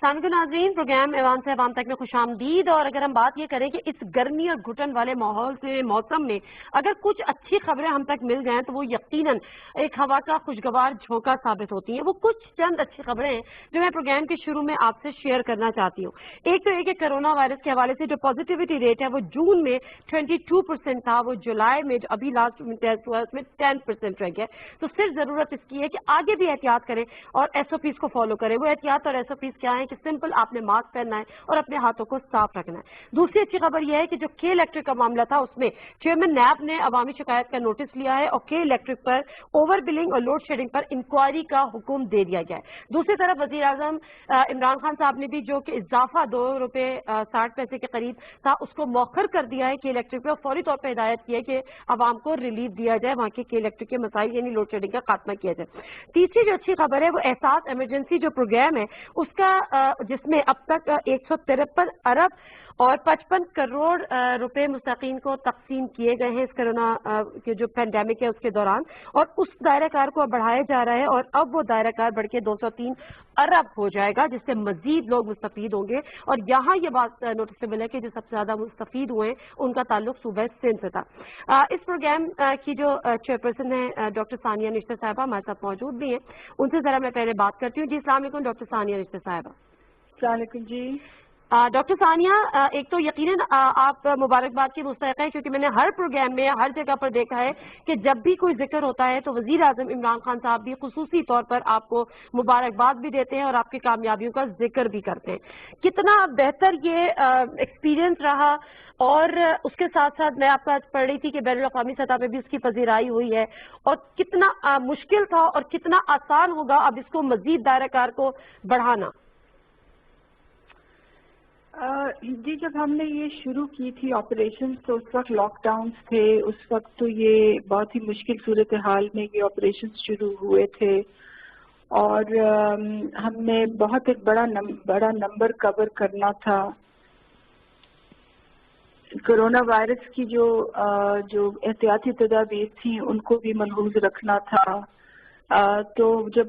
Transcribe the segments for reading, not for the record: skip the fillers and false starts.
سامعین کو ناظرین پروگرام ایوان سے عوام تک میں خوش آمدید. اور اگر ہم بات یہ کریں کہ اس گرمی اور گھٹن والے ماحول سے موسم میں اگر کچھ اچھی خبریں ہم تک مل جائیں تو وہ یقیناً ایک ہوا کا خوشگوار جھونکا ثابت ہوتی ہیں. وہ کچھ چند اچھی خبریں ہیں جو میں پروگرام کے شروع میں آپ سے شیئر کرنا چاہتی ہوں. ایک تو یہ کہ کرونا وائرس کے حوالے سے جو پازیٹیوٹی ریٹ ہے وہ جون میں 22% تھا, وہ جولائی میں جو ابھی لاسٹ میں ٹیسٹ ہوا اس میں 10% رہ گیا. تو صرف ضرورت اس کی ہے کہ آگے بھی احتیاط کریں اور ایس او پیز کو فالو کریں. وہ احتیاط اور ایس او پیز کیا ہے کہ سمپل آپ نے ماسک پہننا ہے اور اپنے ہاتھوں کو صاف رکھنا ہے. دوسری اچھی خبر یہ ہے کہ جو کے الیکٹرک کا معاملہ تھا اس میں چیئرمین نیب نے عوامی شکایت کا نوٹس لیا ہے اور کے الیکٹرک پر اوور بلنگ اور لوڈ شیڈنگ پر انکوائری کا حکم دے دیا گیا ہے. دوسری طرف وزیر اعظم عمران خان صاحب نے بھی جو کہ اضافہ ₹2.60 کے قریب تھا اس کو موخر کر دیا ہے کے الیکٹرک پہ, اور فوری طور پہ ہدایت کی ہے کہ عوام کو ریلیف دیا جائے, وہاں کے الیکٹرک کے مسائل یعنی لوڈ شیڈنگ کا خاتمہ کیا جائے. تیسری جو اچھی خبر ہے وہ احساس ایمرجنسی جو پروگرام ہے اس کا جس میں اب تک 153 ارب اور 55 کروڑ روپے مستحقین کو تقسیم کیے گئے ہیں اس کرونا کے جو پینڈیمک ہے اس کے دوران, اور اس دائرہ کار کو اب بڑھایا جا رہا ہے اور اب وہ دائرہ کار بڑھ کے 203 ارب ہو جائے گا جس سے مزید لوگ مستفید ہوں گے. اور یہاں یہ بات نوٹسبل ہے کہ جو سب سے زیادہ مستفید ہوئے ہیں ان کا تعلق صوبہ سندھ سے تھا. اس پروگرام کی جو چیئرپرسن ہے ڈاکٹر ثانیہ نشتر صاحبہ ہمارے ساتھ موجود بھی ہیں, ان سے ذرا میں پہلے بات کرتی ہوں. جی السلام علیکم ڈاکٹر ثانیہ نشتر صاحبہ. السلام علیکم جی. ڈاکٹر ثانیہ, ایک تو یقیناً آپ مبارکباد کی مستحق ہیں کیونکہ میں نے ہر پروگرام میں ہر جگہ پر دیکھا ہے کہ جب بھی کوئی ذکر ہوتا ہے تو وزیر اعظم عمران خان صاحب بھی خصوصی طور پر آپ کو مبارکباد بھی دیتے ہیں اور آپ کی کامیابیوں کا ذکر بھی کرتے ہیں. کتنا بہتر یہ ایکسپیرینس رہا, اور اس کے ساتھ ساتھ میں آپ کا پڑھ رہی تھی کہ بین الاقوامی سطح پہ بھی اس کی پذیرائی ہوئی ہے, اور کتنا مشکل تھا اور کتنا آسان ہوگا اب اس کو مزید دائرہ کار کو بڑھانا. جی جب ہم نے یہ شروع کی تھی آپریشن تو اس وقت لاک ڈاؤنس تھے, اس وقت تو یہ بہت ہی مشکل صورتحال میں یہ آپریشن شروع ہوئے تھے, اور ہم نے بہت ایک بڑا نمبر کور کرنا تھا. کرونا وائرس کی جو احتیاطی تدابیر تھیں ان کو بھی ملحوظ رکھنا تھا. تو جب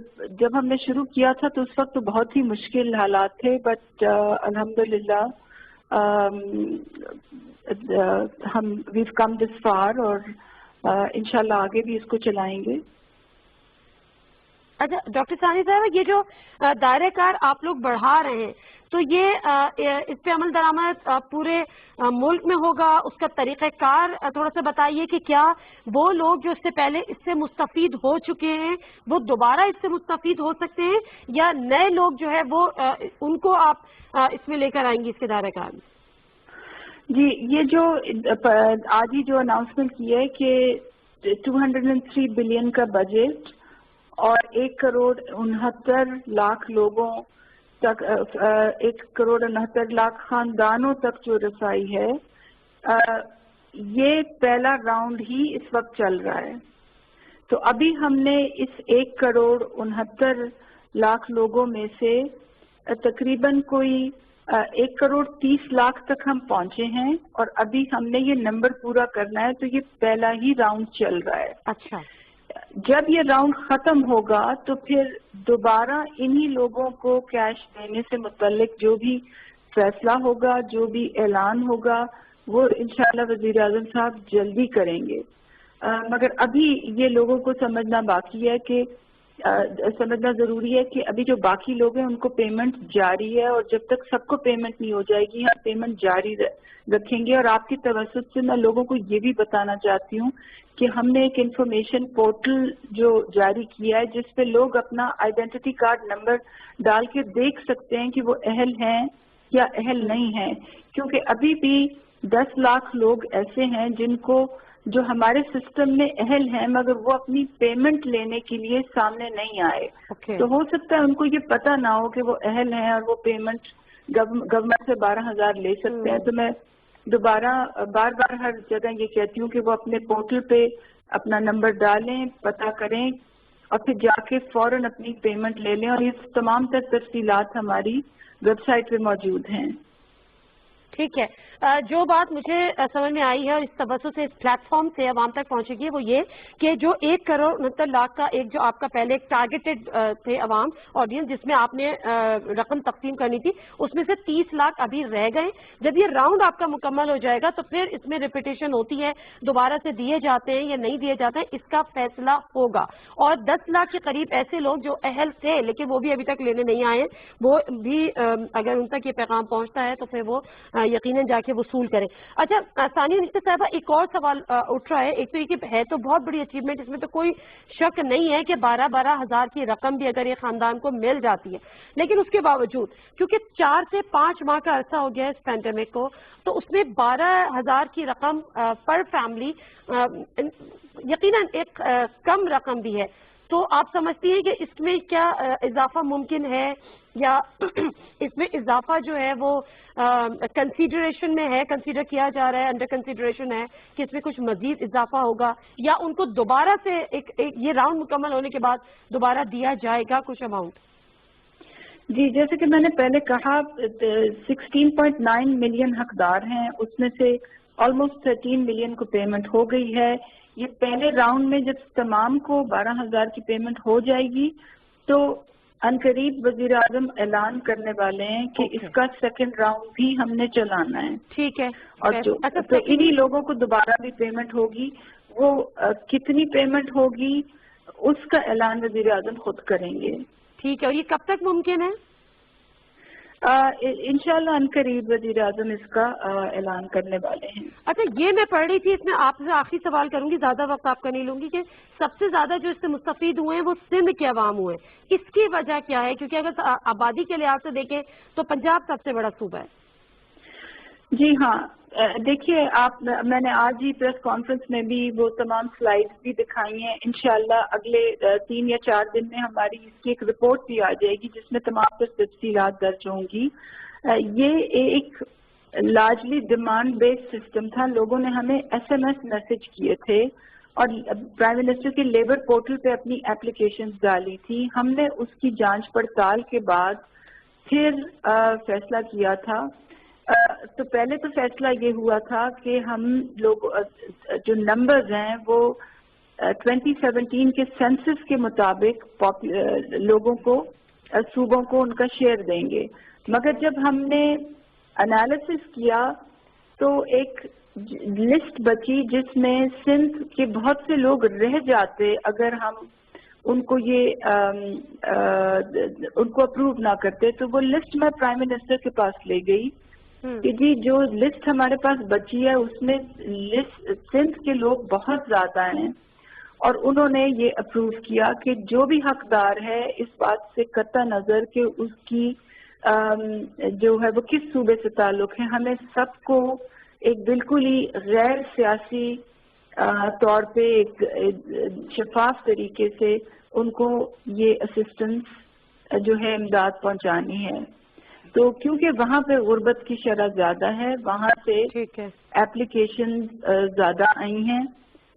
ہم نے شروع کیا تھا تو اس وقت تو بہت ہی مشکل حالات تھے, بٹ الحمدللہ ہم we've come this far اور انشاءاللہ آگے بھی اس کو چلائیں گے. اچھا ڈاکٹر ثانیہ صاحب, یہ جو دائرہ کار آپ لوگ بڑھا رہے ہیں تو یہ اس پہ عمل درآمد پورے ملک میں ہوگا, اس کا طریقہ کار تھوڑا سا بتائیے کہ کیا وہ لوگ جو اس سے پہلے اس سے مستفید ہو چکے ہیں وہ دوبارہ اس سے مستفید ہو سکتے ہیں, یا نئے لوگ جو ہے وہ ان کو آپ اس میں لے کر آئیں گی اس کے دائرہ کار میں؟ جی یہ جو آج ہی جو اناؤنسمنٹ کی ہے کہ 203 بلین کا بجٹ اور 1,69,00,000 لوگوں تک, 1,69,00,000 خاندانوں تک جو رسائی ہے, یہ پہلا راؤنڈ ہی اس وقت چل رہا ہے. تو ابھی ہم نے اس 1,69,00,000 لوگوں میں سے تقریباً کوئی 1,30,00,000 تک ہم پہنچے ہیں, اور ابھی ہم نے یہ نمبر پورا کرنا ہے, تو یہ پہلا ہی راؤنڈ چل رہا ہے. اچھا, جب یہ راؤنڈ ختم ہوگا تو پھر دوبارہ انہی لوگوں کو کیش دینے سے متعلق جو بھی فیصلہ ہوگا, جو بھی اعلان ہوگا, وہ انشاءاللہ وزیر اعظم صاحب جلدی کریں گے. مگر ابھی یہ لوگوں کو سمجھنا باقی ہے کہ سمجھنا ضروری ہے کہ ابھی جو باقی لوگ ہیں ان کو پیمنٹ جاری ہے, اور جب تک سب کو پیمنٹ نہیں ہو جائے گی ہم پیمنٹ جاری رکھیں گے. اور آپ کی توسط سے میں لوگوں کو یہ بھی بتانا چاہتی ہوں کہ ہم نے ایک انفارمیشن پورٹل جو جاری کیا ہے جس پہ لوگ اپنا آئیڈینٹی کارڈ نمبر ڈال کے دیکھ سکتے ہیں کہ وہ اہل ہیں یا اہل نہیں ہیں, کیونکہ ابھی بھی 10 لاکھ لوگ ایسے ہیں جن کو جو ہمارے سسٹم میں اہل ہیں مگر وہ اپنی پیمنٹ لینے کے لیے سامنے نہیں آئے. تو ہو سکتا ہے ان کو یہ پتہ نہ ہو کہ وہ اہل ہیں اور وہ پیمنٹ گورنمنٹ سے 12,000 لے سکتے ہیں. تو میں دوبارہ بار بار ہر جگہ یہ کہتی ہوں کہ وہ اپنے پورٹل پہ اپنا نمبر ڈالیں, پتہ کریں, اور پھر جا کے فوراً اپنی پیمنٹ لے لیں. اور یہ تمام تر تفصیلات ہماری ویب سائٹ پہ موجود ہیں. ٹھیک ہے. جو بات مجھے سمجھ میں آئی ہے اور اس توسط سے اس پلیٹ فارم سے عوام تک پہنچے گی وہ یہ کہ جو 1,69,00,000 کا ایک جو آپ کا پہلے ایک ٹارگیٹڈ تھے عوام آڈینس جس میں آپ نے رقم تقسیم کرنی تھی اس میں سے 30 لاکھ ابھی رہ گئے. جب یہ راؤنڈ آپ کا مکمل ہو جائے گا تو پھر اس میں ریپیٹیشن ہوتی ہے, دوبارہ سے دیے جاتے ہیں یا نہیں دیے جاتے ہیں, اس کا فیصلہ ہوگا. اور 10 لاکھ کے قریب ایسے لوگ جو اہل تھے لیکن وہ بھی ابھی تک لینے نہیں آئے, وہ بھی اگر ان تک یہ پیغام پہنچتا ہے تو پھر وہ یقیناً جا کے وصول کریں. اچھا ثانیہ نشتر صاحبہ, ایک اور سوال اٹھ رہا ہے. ایک تو یہ ہے تو بہت بڑی اچیومنٹ, اس میں تو کوئی شک نہیں ہے کہ 12-12 ہزار کی رقم بھی اگر یہ خاندان کو مل جاتی ہے, لیکن اس کے باوجود کیونکہ 4 سے 5 ماہ کا عرصہ ہو گیا ہے اس پینڈیمک کو, تو اس میں 12,000 کی رقم پر فیملی یقیناً ایک کم رقم بھی ہے. تو آپ سمجھتی ہیں کہ اس میں کیا اضافہ ممکن ہے, یا اس میں اضافہ جو ہے وہ کنسیڈریشن میں ہے, کنسیڈر کیا جا رہا ہے, انڈر کنسیڈریشن ہے کہ اس میں کچھ مزید اضافہ ہوگا, یا ان کو دوبارہ سے یہ راؤنڈ مکمل ہونے کے بعد دوبارہ دیا جائے گا کچھ اماؤنٹ؟ جی, جیسے کہ میں نے پہلے کہا 16.9 ملین حقدار ہیں, اس میں سے آلموسٹ 13 ملین کو پیمنٹ ہو گئی ہے. یہ پہلے راؤنڈ میں جب تمام کو 12,000 کی پیمنٹ ہو جائے گی تو عنقریب وزیر اعظم اعلان کرنے والے ہیں کہ اس کا سیکنڈ راؤنڈ بھی ہم نے چلانا ہے. ٹھیک ہے. اور جو تو انہی لوگوں کو دوبارہ بھی پیمنٹ ہوگی, وہ کتنی پیمنٹ ہوگی اس کا اعلان وزیر اعظم خود کریں گے. ٹھیک ہے. اور یہ کب تک ممکن ہے؟ انشاءاللہ عنقریب وزیر اعظم اس کا اعلان کرنے والے ہیں. اچھا, یہ میں پڑھ رہی تھی, اس میں آپ سے آخری سوال کروں گی, زیادہ وقت آپ کا نہیں لوں گی, کہ سب سے زیادہ جو اس سے مستفید ہوئے ہیں وہ سندھ کے عوام ہوئے, اس کی وجہ کیا ہے؟ کیونکہ اگر آبادی کے لحاظ سے دیکھیں تو پنجاب سب سے بڑا صوبہ ہے. جی ہاں, دیکھیے آپ, میں نے آج ہی پریس کانفرنس میں بھی وہ تمام سلائیڈز بھی دکھائی ہیں. انشاءاللہ اگلے 3 یا 4 دن میں ہماری اس کی ایک رپورٹ بھی آ جائے گی جس میں تمام تفصیلات درج ہوں گی. یہ ایک لارجلی ڈیمانڈ بیسڈ سسٹم تھا. لوگوں نے ہمیں SMS میسج کیے تھے اور پرائم منسٹر کے لیبر پورٹل پہ اپنی اپلیکیشنز ڈالی تھی. ہم نے اس کی جانچ پڑتال کے بعد پھر فیصلہ کیا تھا. تو پہلے تو فیصلہ یہ ہوا تھا کہ ہم لوگ جو نمبرز ہیں وہ 2017 کے سینسس کے مطابق لوگوں کو, صوبوں کو ان کا شیئر دیں گے. مگر جب ہم نے انالیسس کیا تو ایک لسٹ بچی جس میں سندھ کے بہت سے لوگ رہ جاتے اگر ہم ان کو ان کو اپروو نہ کرتے. تو وہ لسٹ میں پرائم منسٹر کے پاس لے گئی کہ جی جو لسٹ ہمارے پاس بچی ہے اس میں سندھ کے لوگ بہت زیادہ ہیں, اور انہوں نے یہ اپروو کیا کہ جو بھی حقدار ہے اس بات سے قطع نظر کہ اس کی جو ہے وہ کس صوبے سے تعلق ہے, ہمیں سب کو ایک بالکل ہی غیر سیاسی طور پہ ایک شفاف طریقے سے ان کو یہ اسسٹنس جو ہے امداد پہنچانی ہے. تو کیونکہ وہاں پہ غربت کی شرح زیادہ ہے, وہاں سے ایپلیکیشن زیادہ آئی ہیں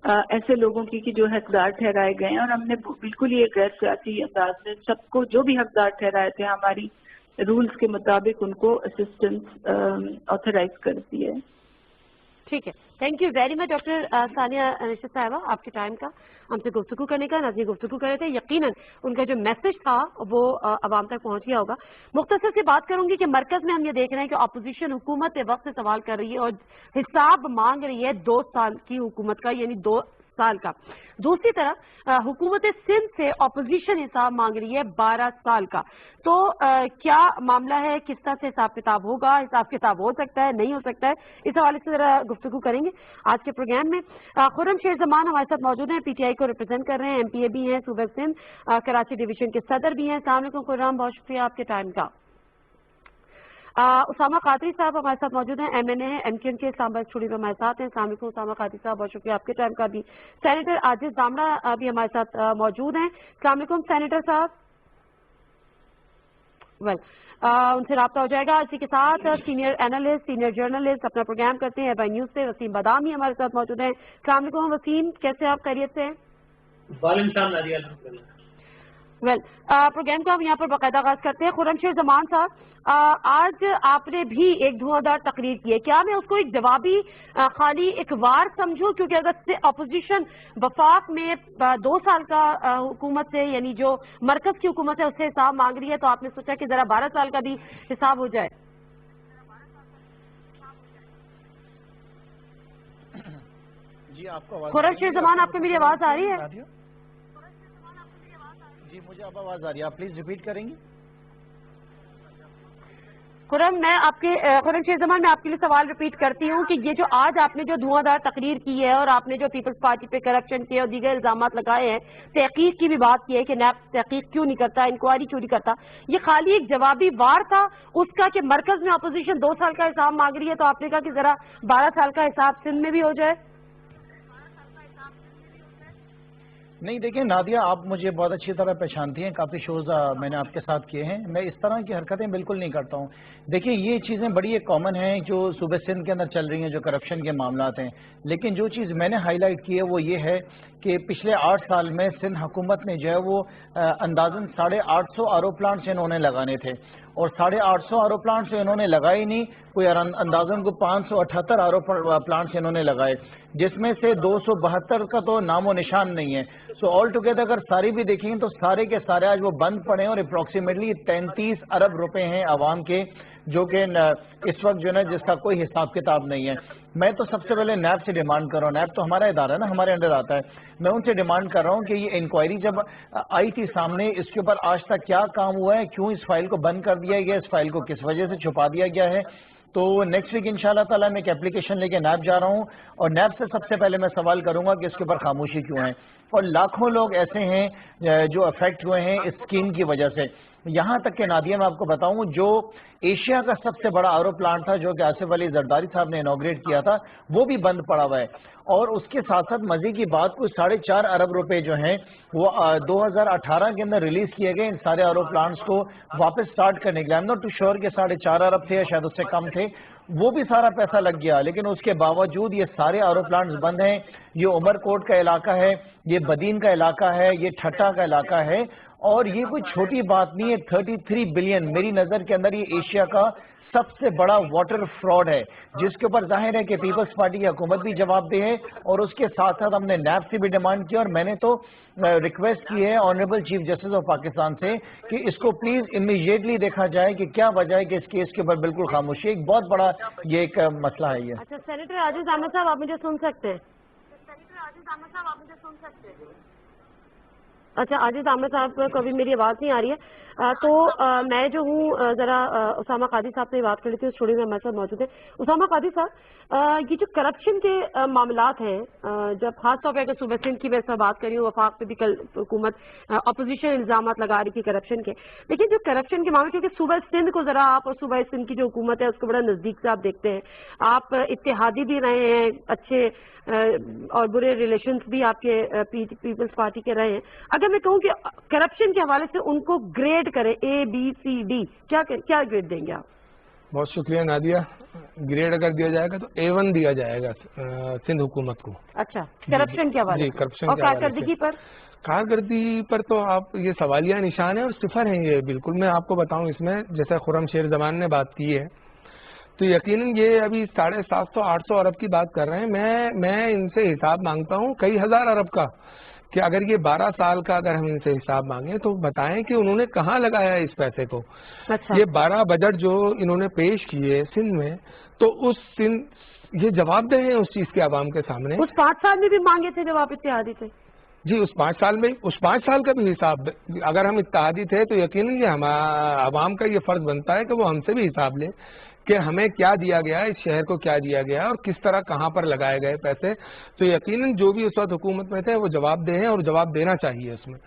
ایسے لوگوں کی کہ جو حقدار ٹھہرائے گئے ہیں, اور ہم نے بالکل ہی غیر سیاسی انداز میں سب کو جو بھی حقدار ٹھہرائے تھے ہماری رولز کے مطابق ان کو اسسٹنس آتھرائز کرتی ہے. ٹھیک ہے. Thank you very much doctor Sania Nishtar صاحبہ, آپ کے ٹائم کا ہم سے گفتگو کرنے کا. ناظرین گفتگو کر رہے تھے, یقیناً ان کا جو میسج تھا وہ عوام تک پہنچ گیا ہوگا. مختصر سے بات کروں گی کہ مرکز میں ہم یہ دیکھ رہے ہیں کہ اپوزیشن حکومت وقت سے سوال کر رہی ہے اور حساب مانگ رہی ہے 2 سال کی حکومت کا, یعنی 2 سال کا. دوسری طرف حکومت سندھ سے اپوزیشن حساب مانگ رہی ہے 12 سال کا. تو کیا معاملہ ہے, کس طرح سے حساب کتاب ہوگا, حساب کتاب ہو سکتا ہے, نہیں ہو سکتا ہے, اس حوالے سے ذرا گفتگو کریں گے آج کے پروگرام میں. خرم شیر زمان ہمارے ساتھ موجود ہیں, PTI کو ریپرزینٹ کر رہے ہیں, MPA بھی ہیں صوبہ سندھ, کراچی ڈویژن کے صدر بھی ہیں. السلام علیکم خرم, بہت شکریہ آپ کے ٹائم کا. اسامہ قادری صاحب ہمارے ساتھ موجود ہیں, MNA ہیں, MKN کے اسلام آباد اسٹوڈیو میں ہمارے ساتھ ہیں. السلام علیکم اسامہ قادری صاحب, بہت شکریہ آپ کے ٹائم کا بھی. سینیٹر عاجز دامڑا بھی ہمارے ساتھ موجود ہیں. السلام علیکم سینیٹر صاحب. ان سے رابطہ ہو جائے گا. اسی کے ساتھ سینئر اینالسٹ, سینئر جرنلسٹ اپنا پروگرام کرتے ہیں بائی نیوز سے, وسیم بادامی ہمارے ساتھ موجود ہیں. السلام علیکم وسیم, کیسے آپ, خیریت سے ہیں؟ وعلیکم السلام. ویل پروگرام کو ہم یہاں پر باقاعدہ آغاز کرتے ہیں. خرمشیر زمان صاحب, آج آپ نے بھی ایک دھواں دار تقریر کی ہے, کیا میں اس کو ایک جوابی خالی ایک وار سمجھوں, کیونکہ اگر اپوزیشن وفاق میں 2 سال کا حکومت سے, یعنی جو مرکز کی حکومت ہے اس سے حساب مانگ رہی ہے, تو آپ نے سوچا کہ ذرا 12 سال کا بھی حساب ہو جائے؟ جی آپ کو خرمشیر زمان, آپ کو میری آواز آ رہی ہے؟ جی مجھے اب آواز آ رہی ہے, آپ پلیز ریپیٹ کریں گی. خرمشیر زمان, میں آپ کے لیے سوال ریپیٹ کرتی ہوں کہ یہ جو آج آپ نے جو دھواں دار تقریر کی ہے اور آپ نے جو پیپلز پارٹی پہ کرپشن کے اور دیگر الزامات لگائے ہیں, تحقیق کی بھی بات کی ہے کہ نیب تحقیق کیوں نہیں کرتا, انکوائری کیوں نہیں کرتا, یہ خالی ایک جوابی وار تھا اس کا کہ مرکز میں اپوزیشن 2 سال کا حساب مانگ رہی ہے, تو آپ نے کہا کہ ذرا 12 سال کا حساب سندھ میں بھی ہو جائے؟ نہیں دیکھیں نادیہ, آپ مجھے بہت اچھی طرح پہچانتی ہیں, کافی شوز میں نے آپ کے ساتھ کیے ہیں, میں اس طرح کی حرکتیں بالکل نہیں کرتا ہوں. دیکھیں یہ چیزیں بڑی ایک کامن ہیں جو صوبہ سندھ کے اندر چل رہی ہیں, جو کرپشن کے معاملات ہیں, لیکن جو چیز میں نے ہائی لائٹ کی ہے وہ یہ ہے کہ پچھلے 8 سال میں سندھ حکومت نے جو ہے وہ اندازاً 850 آرو پلانٹس انہوں نے لگانے تھے, اور 850 آرو پلانٹس انہوں نے لگائے نہیں, کوئی اندازاً کو 578 آرو پلانٹس انہوں نے لگائے, جس میں سے 272 کا تو نام و نشان نہیں ہے. سو آل ٹوگیدر اگر ساری بھی دیکھیں تو سارے کے سارے آج وہ بند پڑے ہیں, اور اپروکسیمیٹلی 33 ارب روپے ہیں عوام کے, جو کہ اس وقت جو ہے جس کا کوئی حساب کتاب نہیں ہے. میں تو سب سے پہلے نیب سے ڈیمانڈ کر رہا ہوں, نیب تو ہمارا ادارہ ہے نا, ہمارے انڈر آتا ہے, میں ان سے ڈیمانڈ کر رہا ہوں کہ یہ انکوائری جب آئی تھی سامنے, اس کے اوپر آج تک کیا کام ہوا ہے, کیوں اس فائل کو بند کر دیا گیا, اس فائل کو کس وجہ سے چھپا دیا گیا ہے. تو نیکسٹ ویک انشاءاللہ تعالیٰ میں ایک اپلیکیشن لے کے نیب جا رہا ہوں, اور نیب سے سب سے پہلے میں سوال کروں گا کہ اس کے اوپر خاموشی کیوں ہے, اور لاکھوں لوگ ایسے ہیں جو افیکٹ ہوئے ہیں اس اسکیم کی وجہ سے. یہاں تک کہ نادیہ میں آپ کو بتاؤں, جو ایشیا کا سب سے بڑا آرو پلانٹ تھا جو کہ آصف علی زرداری صاحب نے انوگریٹ کیا تھا, وہ بھی بند پڑا ہوا ہے. اور اس کے ساتھ ساتھ مزے کی بات, کوئی 4.5 ارب روپے جو ہیں وہ 2018 کے اندر ریلیز کیے گئے ان سارے آرو پلانٹس کو واپس سٹارٹ کرنے کے لیے. I'm not too sure کہ 4.5 ارب تھے یا شاید اس سے کم تھے, وہ بھی سارا پیسہ لگ گیا, لیکن اس کے باوجود یہ سارے آرو پلانٹس بند ہیں. یہ عمر کوٹ کا علاقہ ہے, یہ بدین کا علاقہ ہے, یہ ٹھٹا کا علاقہ ہے, اور یہ کوئی چھوٹی بات نہیں ہے. 33 بلین میری نظر کے اندر یہ ایشیا کا سب سے بڑا واٹر فراڈ ہے, جس کے اوپر ظاہر ہے کہ پیپلز پارٹی کی حکومت بھی جواب دہ ہے, اور اس کے ساتھ ساتھ ہم نے نیب سے بھی ڈیمانڈ کیا, اور میں نے تو ریکویسٹ کی ہے honourable chief justice of Pakistan سے کہ اس کو پلیز امیجیٹلی دیکھا جائے کہ کیا وجہ ہے کہ اس کیس کے اوپر بالکل خاموشی. ایک بہت بڑا یہ ایک مسئلہ ہے. یہ اچھا سینیٹر عاجز احمد صاحب, آپ مجھے سن سکتے ہیں؟ اچھا عاجز احمد صاحب کو ابھی میری آواز نہیں آ رہی ہے, تو میں جو ہوں ذرا اسامہ قادری صاحب سے بات کر لیتی ہوں, اسٹوڈیو میں ہمارے ساتھ موجود ہیں. اسامہ قادری صاحب, یہ جو کرپشن کے معاملات ہیں, جب خاص طور پہ اگر صوبہ سندھ کی میں بات کر رہی ہوں, وفاق پہ بھی کل حکومت اپوزیشن الزامات لگا رہی تھی کرپشن کے, لیکن جو کرپشن کے معاملے, کیونکہ صوبہ سندھ کو ذرا آپ, اور صوبہ سندھ کی جو حکومت ہے اس کو بڑا نزدیک سے آپ دیکھتے ہیں, آپ اتحادی بھی رہے ہیں, اچھے اور برے ریلیشنز بھی آپ کے پیپلز پارٹی کے رہے ہیں. اگر میں کہوں کہ کرپشن کے حوالے سے ان کو گریڈ کریں ABCD, کیا گریڈ دیں گے آپ؟ بہت شکریہ نادیہ. گریڈ اگر دیا جائے گا تو A1 دیا جائے گا سندھ حکومت کو. اچھا, کرپشن کے حوالے سے اور کارکردگی پر؟ کارکردگی پر تو آپ یہ سوالیہ نشان ہے اور صفر ہیں یہ بالکل. میں آپ کو بتاؤں اس میں, جیسے خرمشیر زمان نے بات کی ہے, تو یقیناً یہ ابھی 750-800 ارب کی بات کر رہے ہیں. میں ان سے حساب مانگتا ہوں کئی ہزار ارب کا, کہ اگر یہ 12 سال کا اگر ہم ان سے حساب مانگیں تو بتائیں کہ انہوں نے کہاں لگایا ہے اس پیسے کو. یہ 12 بجٹ جو انہوں نے پیش کیے سندھ میں, تو یہ جواب دہ ہیں اس چیز کے عوام کے سامنے. اس 5 سال میں بھی مانگے تھے جب آپ اتحادی تھے؟ جی اس 5 سال میں, اس 5 سال کا بھی حساب, اگر ہم اتحادی تھے تو یقیناً یہ عوام کا یہ فرض بنتا ہے کہ وہ ہم سے بھی حساب لے کہ ہمیں کیا دیا گیا ہے, اس شہر کو کیا دیا گیا ہے, اور کس طرح کہاں پر لگائے گئے پیسے. تو یقیناً جو بھی اس وقت حکومت میں تھے وہ جواب دہ ہیں, اور جواب دینا چاہیے اس میں.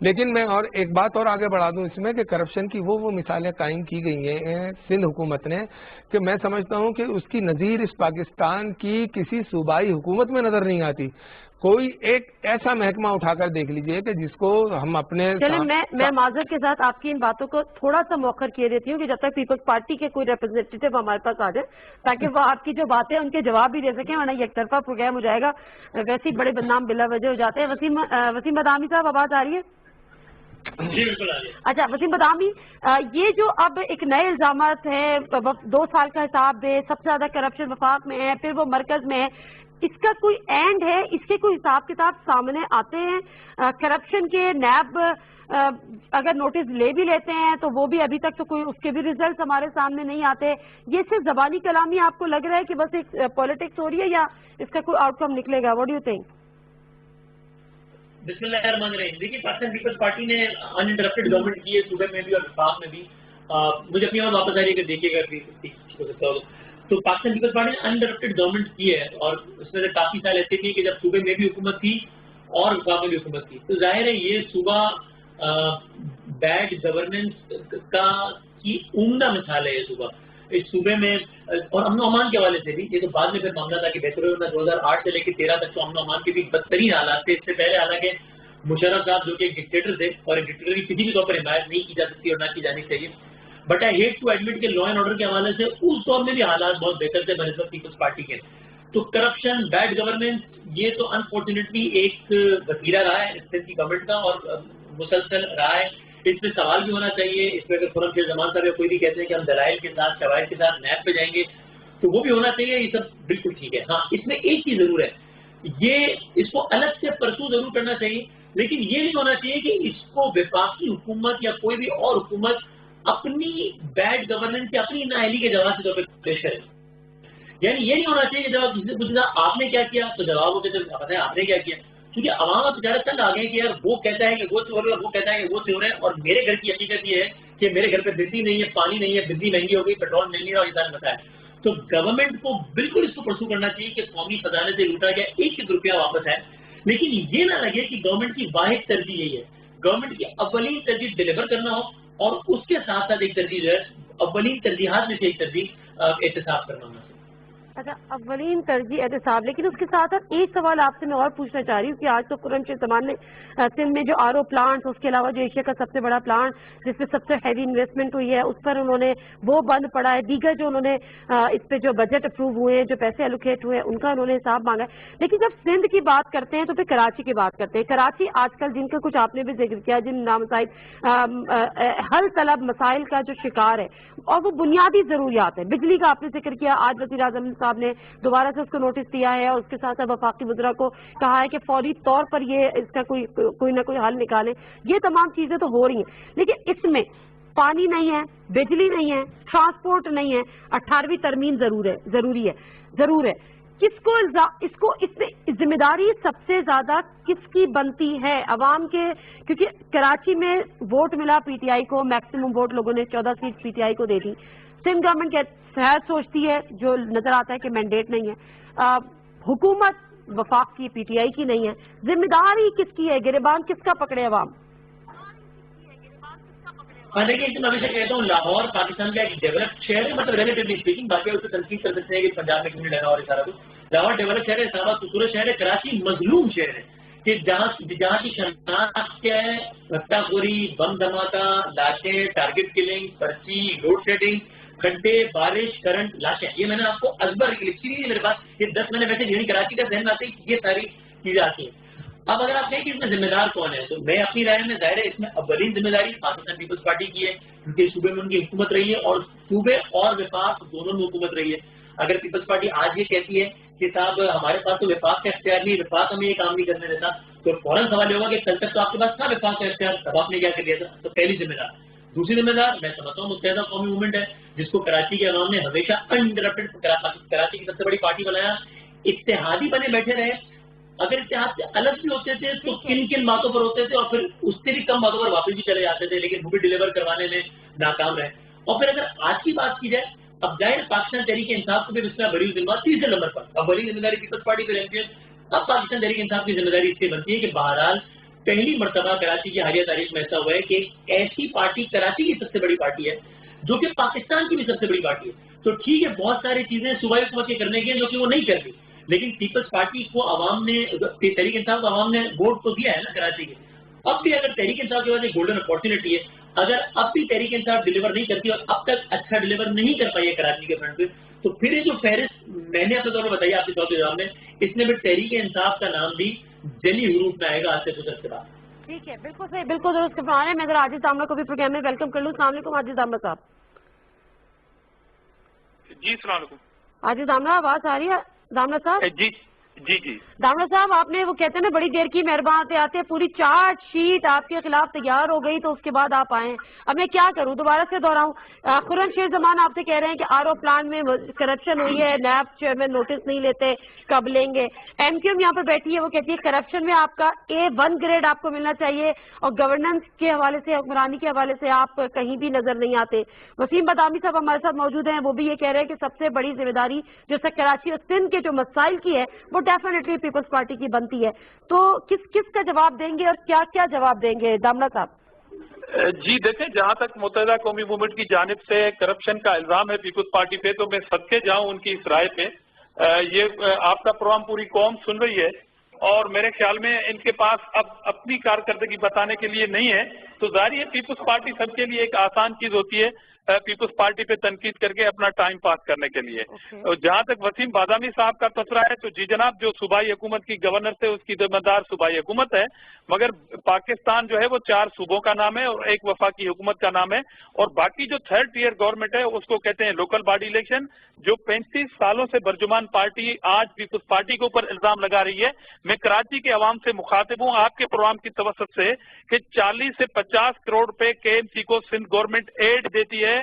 لیکن میں اور ایک بات اور آگے بڑھا دوں اس میں, کہ کرپشن کی وہ مثالیں قائم کی گئی ہیں سندھ حکومت نے, کہ میں سمجھتا ہوں کہ اس کی نظیر اس پاکستان کی کسی صوبائی حکومت میں نظر نہیں آتی. کوئی ایک ایسا محکمہ اٹھا کر دیکھ لیجئے کہ جس کو ہم اپنے میں معذرت کے ساتھ آپ کی ان باتوں کو تھوڑا سا موخر کیے دیتی ہوں کہ جب تک پیپلز پارٹی کے کوئی ریپرزینٹیٹیو ہمارے پاس آ جائے تاکہ وہ آپ کی جو باتیں ان کے جواب بھی دے سکیں, ورنہ یک طرفہ پروگرام ہو جائے گا, ویسے ہی بڑے بدنام بلا وجہ ہو جاتے ہیں. وسیم بدامی صاحب, آواز آ رہی ہے؟ جی بالکل آ گیا. اچھا وسیم بدامی، یہ جو اب ایک نئے الزامات ہیں، 2 سال کا حساب دے، سب سے زیادہ کرپشن وفاق میں ہے، پھر وہ مرکز میں ہے، اس کا کوئی اینڈ ہے؟ اس کے کوئی حساب کتاب سامنے آتے ہیں؟ کرپشن کے نیب اگر نوٹس لے بھی لیتے ہیں تو وہ بھی ابھی تک تو کوئی اس کے بھی ریزلٹس ہمارے سامنے نہیں آتے. یہ صرف زبانی کلامی آپ کو لگ رہا ہے کہ بس ایک پالیٹکس ہو رہی ہے، یا اس کا کوئی آؤٹ کم نکلے گا؟ What do you think? بسم اللہ الرحمن الرحیم. دیکھیے پاکستان پیپلز پارٹی نے ان انٹرپٹڈ گورنمنٹ کی ہے، صوبے میں بھی اور وفاق میں بھی. مجھے اپنی بات واپس آ رہی ہے کہ دیکھیے گا تو پاکستان پیپلز پارٹی نے ان انٹرپٹڈ گورنمنٹ کی ہے، اور اس میں سے کافی سال ایسے تھے کہ جب صوبے میں بھی حکومت تھی اور وفاق میں بھی حکومت تھی. تو ظاہر ہے یہ صوبہ بیڈ گورننس کی عمدہ مثال ہے. یہ صوبہ اس صوبے میں اور امن و امان کے حوالے سے بھی، یہ تو بعد میں پھر معاملہ تھا کہ بہتر ہونا 2008 سے لے کے 13 تک تو امن و امان کے بھی بدترین حالات تھے. اس سے پہلے حالانکہ مشرف صاحب جو کہ ایک ڈکٹیٹر تھے، اور ایک ڈکٹیٹر کی کسی بھی طور پر حمایت نہیں کی جا سکتی اور نہ کی جانی چاہیے، but I hate to admit کہ لا اینڈ آرڈر کے حوالے سے اس دور میں بھی حالات بہت بہتر تھے بنسبت پیپلز پارٹی کے. تو کرپشن، بیڈ گورننس، یہ تو انفارچونیٹلی ایک وتیرہ رہا ہے اس کی گورنمنٹ کا اور مسلسل رہا ہے. اس پہ سوال بھی ہونا چاہیے. اس پہ اگر خرم شیر زمان صاحب یا کوئی بھی کہتے ہیں کہ ہم دلائل کے ساتھ، شواہد کے ساتھ نیب پہ جائیں گے، تو وہ بھی ہونا چاہیے. یہ سب بالکل ٹھیک ہے. ہاں اس میں ایک چیز ضرور ہے، اس کو الگ سے پرسو ضرور کرنا چاہیے، لیکن یہ نہیں ہونا چاہیے کہ اس کو وفاقی حکومت یا کوئی بھی اور حکومت اپنی بیڈ گورننس یا اپنی نااہلی کے جواب کے طور پہ پیش کرے. یعنی یہ نہیں ہونا چاہیے کہ جب آپ کسی سے پوچھنا آپ نے کیا کیا تو جواب ہو کہ پتہ ہے آپ نے کیا کیا. کیونکہ عوام اب بیچارہ تنگ آ گئے کہ یار وہ کہتا ہے کہ وہ چور ہے، وہ کہتا ہے کہ وہ چور ہے، اور میرے گھر کی حقیقت یہ ہے کہ میرے گھر پہ بجلی نہیں ہے، پانی نہیں ہے، بجلی مہنگی ہو گئی، پیٹرول مل نہیں رہا، اور یہ سارا مسائل. تو گورنمنٹ کو بالکل اس کو پرسو کرنا چاہیے کہ قومی خزانے سے لوٹا گیا 1 روپیہ واپس ہے. لیکن یہ نہ لگے کہ گورنمنٹ کی واحد ترجیح یہی ہے. گورنمنٹ کی اولین ترجیح ڈلیور کرنا ہو، اور اس کے ساتھ ساتھ ایک ترجیح جو ہے اولین ترجیحات میں سے ایک ترجیح احتساب کرنا ہونا. اچھا اولین ترجیح احتساب، لیکن اس کے ساتھ ساتھ ایک سوال آپ سے میں اور پوچھنا چاہ رہی ہوں کہ آج تو خرم شیر زمان نے سندھ میں جو RO پلانٹ، اس کے علاوہ جو ایشیا کا سب سے بڑا پلانٹ جس پہ سب سے ہیوی انویسٹمنٹ ہوئی ہے، اس پر انہوں نے وہ بند پڑا ہے. دیگر جو انہوں نے اس پہ جو بجٹ اپروو ہوئے ہیں، جو پیسے الوکیٹ ہوئے ہیں، ان کا انہوں نے حساب مانگا ہے. لیکن جب سندھ کی بات کرتے ہیں تو پھر کراچی کی بات کرتے ہیں. کراچی آج کل جن کا کچھ آپ نے بھی ذکر کیا، جن نامسائد حل طلب مسائل کا جو شکار ہے، اور وہ بنیادی ضروریات ہیں. بجلی کا آپ نے ذکر کیا، آج وزیر اعظم صاحب نے دوبارہ سے اس کو نوٹس دیا ہے، اور اس کے ساتھ وفاقی وزراء کو کہا ہے کہ فوری طور پر یہ اس کا کوئی نہ کوئی حل نکالیں. یہ تمام چیزیں تو ہو رہی ہیں، لیکن اس میں پانی نہیں ہے، بجلی نہیں ہے، ٹرانسپورٹ نہیں ہے، 18ویں ترمیم ضرور ہے. اس میں ذمہ داری سب سے زیادہ کس کی بنتی ہے؟ عوام کے، کیونکہ کراچی میں ووٹ ملا پی ٹی آئی کو، میکسیمم ووٹ لوگوں نے 14 سیٹ پی ٹی آئی کو دے دی. سندھ گورنمنٹ شاید سوچتی ہے، جو نظر آتا ہے کہ مینڈیٹ نہیں ہے. حکومت وفاق کی، پی ٹی آئی کی نہیں ہے. ذمہ داری کس کی ہے؟ گریبان کس کا پکڑے عوام؟ دیکھیے میں ہمیشہ کہتا ہوں لاہور پاکستان کا ایک ڈیولپڈ شہر ہے، مطلب ریلیٹیولی اسپیکنگ، باقی اس سے تنقید کر سکتے ہیں کہ پنجاب میں کیوں نہیں لاہور سارا کچھ. لاہور ڈیولپ شہر ہے، اسلام آباد خوبصورت شہر ہے. کراچی مظلوم شہر ہے کہ جہاں کی شناخت کیا ہے، بھٹا خوری، بم دھماکہ، لاشیں، ٹارگٹ کلنگ، پرچی، لوڈ شیڈنگ، گھنٹے، بارش، کرنٹ، لاشیں. یہ میں نے آپ کو ازبر لکھی نہیں ہے میرے پاس، یہ 10 میں نے ویسے یعنی کراچی کا ذہن میں آتے ہیں، یہ ساری چیزیں آتی ہیں. اب اگر آپ کہیں کہ اس میں ذمہ دار کون ہے، تو میں اپنی رائے میں ظاہر ہے اس میں اولین ذمہ داری پاکستان پیپلز پارٹی کی ہے، کیونکہ صوبے میں ان کی حکومت رہی ہے، اور صوبے اور وفاق دونوں میں حکومت رہی ہے. اگر پیپلز پارٹی آج یہ کہتی ہے کہ صاحب ہمارے پاس تو وفاق کا اختیار نہیں، وفاق ہمیں یہ کام نہیں کرنے دیتا، تو فوراً سوال یہ ہوگا کہ کل تک تو آپ کے پاس تھا وفاق کا اختیار، تب آپ نے کیا کر دیا تھا. تو پہلی ذمہ دار. دوسری ذمہ دار میں سمجھتا ہوں متحدہ قومی موومنٹ ہے، جس کو کراچی کے عوام نے ہمیشہ انٹرپٹڈ کراچی کی سب سے بڑی پارٹی بنایا. اتحادی بنے بیٹھے رہے. اگر اتحاد سے الگ بھی ہوتے تھے تو کن کن باتوں پر ہوتے تھے، اور پھر اس سے بھی کم باتوں پر واپس بھی چلے جاتے تھے، لیکن وہ بھی ڈیلیور کروانے میں ناکام رہے. اور پھر اگر آج کی بات کی جائے، اب ظاہر پاکستان تحریک انصاف کو بھی اس میں بڑی ذمہ داری 3 نمبر پر، اب بڑی ذمہ داری پیپلز پارٹی پہ رہتی ہے. اب پاکستان تحریک انصاف کی ذمہ داری اس سے بنتی ہے کہ بہرحال پہلی مرتبہ کراچی کی حالیہ تاریخ میں ایسا ہوا ہے کہ ایسی پارٹی کراچی کی سب سے بڑی پارٹی ہے جو کہ پاکستان کی بھی سب سے بڑی پارٹی ہے. تو ٹھیک ہے بہت ساری چیزیں صوبائی حکومت کے کرنے کی ہیں جو کہ وہ نہیں کر رہی، لیکن پیپلز پارٹی کو عوام نے، تحریک انصاف کو عوام نے ووٹ تو دیا ہے نا کراچی کے. اب بھی اگر تحریک انصاف کے بعد ایک گولڈن اپارچونیٹی ہے، اگر اب بھی تحریک انصاف ڈیلیور نہیں کرتی اور اب تک اچھا ڈیلیور نہیں کر پائی ہے کراچی کے فرنٹ پہ، تو پھر یہ جو فہرست میں نے اپنے طور پر بتائی آپ کے طور پر جواب میں، اس میں بھی تحریک انصاف کا نام بھی جلی حروف میں آئے گا آج سے کچھ عرصے بعد. ٹھیک ہے، بالکل صحیح، بالکل درست فرما رہے ہیں. میں ذرا عاجز داملہ کو بھی پروگرام میں ویلکم کر لوں. السلام علیکم عاجز داملہ صاحب. جی السلام علیکم. عاجز داملہ آواز آ رہی ہے داملہ صاحب؟ جی جی جی داملہ صاحب آپ نے وہ کہتے ہیں نا بڑی دیر کی مہربان آتے آتے پوری چارٹ شیٹ آپ کے خلاف تیار ہو گئی تو اس کے بعد آپ آئے. اب میں کیا کروں، دوبارہ سے دہراؤں. خرم شیر زمان آپ سے کہہ رہے ہیں کہ آر او پلان میں کرپشن ہوئی ہے، نیب چیئرمین نوٹس نہیں لیتے، کب لیں گے. ایم کیو ایم یہاں پر بیٹھی ہے، وہ کہتی ہے کرپشن میں آپ کا A1 گریڈ آپ کو ملنا چاہیے اور گورننس کے حوالے سے، حکمرانی کے حوالے سے آپ کہیں بھی نظر نہیں آتے. وسیم بادامی صاحب ہمارے ساتھ موجود ہیں، وہ بھی یہ کہہ رہے ہیں کہ سب سے بڑی ذمہ داری جو کراچی اور سندھ کے جو مسائل کی ہے وہ ڈیفینیٹلی پیپلز پارٹی کی بنتی ہے. تو کس کا جواب دیں گے اور کیا کیا جواب دیں گے داملہ صاحب؟ جی دیکھیں، جہاں تک متحدہ قومی موومنٹ کی جانب سے کرپشن کا الزام ہے پیپلز پارٹی پہ، تو میں صدقے جاؤں ان کی اس رائے پہ. یہ آپ کا پروگرام پوری قوم سن رہی ہے اور میرے خیال میں ان کے پاس اب اپنی کارکردگی بتانے کے لیے نہیں ہے. تو ظاہر ہے پیپلز پارٹی سب کے لیے ایک آسان چیز ہوتی ہے پیپلز پارٹی پہ تنقید کر کے اپنا ٹائم پاس کرنے کے لیے. جہاں تک وسیم بادامی صاحب کا تذکرہ ہے تو جی جناب، جو صوبائی حکومت کی گورنر سے اس کی ذمہ دار صوبائی حکومت ہے، مگر پاکستان جو ہے وہ 4 صوبوں کا نام ہے اور ایک وفاقی حکومت کا نام ہے. اور باقی جو 3rd ٹیئر گورنمنٹ ہے اس کو کہتے ہیں لوکل باڈی الیکشن. جو 35 سالوں سے برجمان پارٹی آج پیپلز پارٹی کے اوپر الزام لگا رہی ہے. میں کراچی کے عوام سے مخاطب ہوں آپ کے پروگرام کی توسط سے کہ 40 سے 50 کروڑ روپے KMC کو سندھ گورنمنٹ ایڈ دیتی ہے.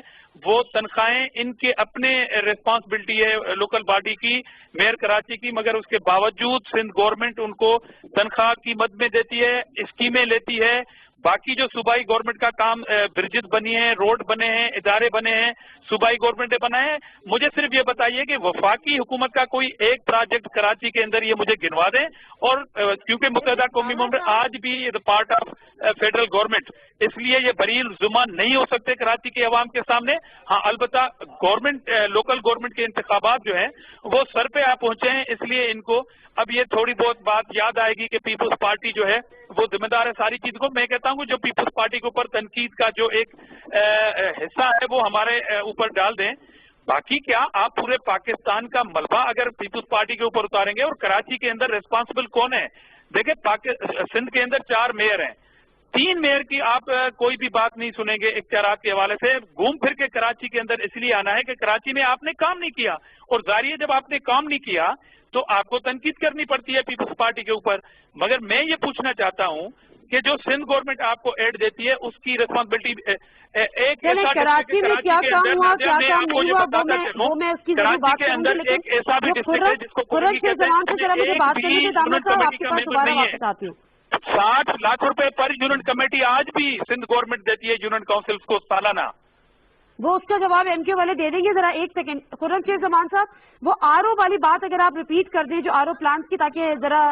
وہ تنخواہیں ان کے اپنے ریسپانسبلٹی ہے لوکل باڈی کی، میئر کراچی کی، مگر اس کے باوجود سندھ گورنمنٹ ان کو تنخواہ کی مد میں دیتی ہے، اسکیمیں لیتی ہے. باقی جو صوبائی گورنمنٹ کا کام، برجز بنی ہیں، روڈ بنے ہیں، ادارے بنے ہیں، صوبائی گورنمنٹ نے بنائے ہیں. مجھے صرف یہ بتائیے کہ وفاقی حکومت کا کوئی ایک پروجیکٹ کراچی کے اندر یہ مجھے گنوا دیں. اور کیونکہ متحدہ قومی موومنٹ آج بھی پارٹ آف فیڈرل گورنمنٹ، اس لیے یہ بریل زبان نہیں ہو سکتے کراچی کے عوام کے سامنے. ہاں البتہ گورنمنٹ، لوکل گورنمنٹ کے انتخابات جو ہیں وہ سر پہ آ پہنچے ہیں، اس لیے ان کو اب یہ تھوڑی بہت بات یاد آئے گی کہ پیپلز پارٹی جو ہے وہ ذمہ دار ہے ساری چیز کو. میں کہتا ہوں جو پیپلز پارٹی کے اوپر تنقید کا جو ایک حصہ ہے وہ ہمارے اوپر ڈال دیں. باقی کیا آپ پورے پاکستان کا ملبہ اگر پیپلز پارٹی کے اوپر اتاریں گے، اور کراچی کے اندر ریسپانسبل کون ہے؟ دیکھیں سندھ کے اندر 4 میئر ہیں، 3 میئر کی آپ کوئی بھی بات نہیں سنیں گے اختیارات کے حوالے سے. گھوم پھر کے کراچی کے اندر اس لیے آنا ہے کہ کراچی میں آپ نے کام نہیں کیا، اور ظاہر ہے جب آپ نے کام نہیں کیا تو آپ کو تنقید کرنی پڑتی ہے پیپلز پارٹی کے اوپر. مگر میں یہ پوچھنا چاہتا ہوں کہ جو سندھ گورنمنٹ آپ کو ایڈ دیتی ہے اس کی ریسپانسبلٹی ایک ایسا کراچی میں کیا کام ہوا، کیا کام نہیں ہوا، وہ میں اس کی ضرور بات کروں گی. لیکن خرم شیر زمان سے ذرا مجھے بات کرنے کے داملہ صاحب آپ کے پاس دوبارہ واپس آتی ہوں. 60 لاکھ روپے پر یونٹ کمیٹی آج بھی سندھ گورنمنٹ دیتی ہے یونٹ کاؤنسلز کو سالانہ. وہ اس کا جواب ایم کیو والے دے دیں گے. ذرا ایک سیکنڈ خرم شیر زمان صاحب، وہ آر او والی بات اگر آپ ریپیٹ کر دیں جو آر او پلانس کی، تاکہ ذرا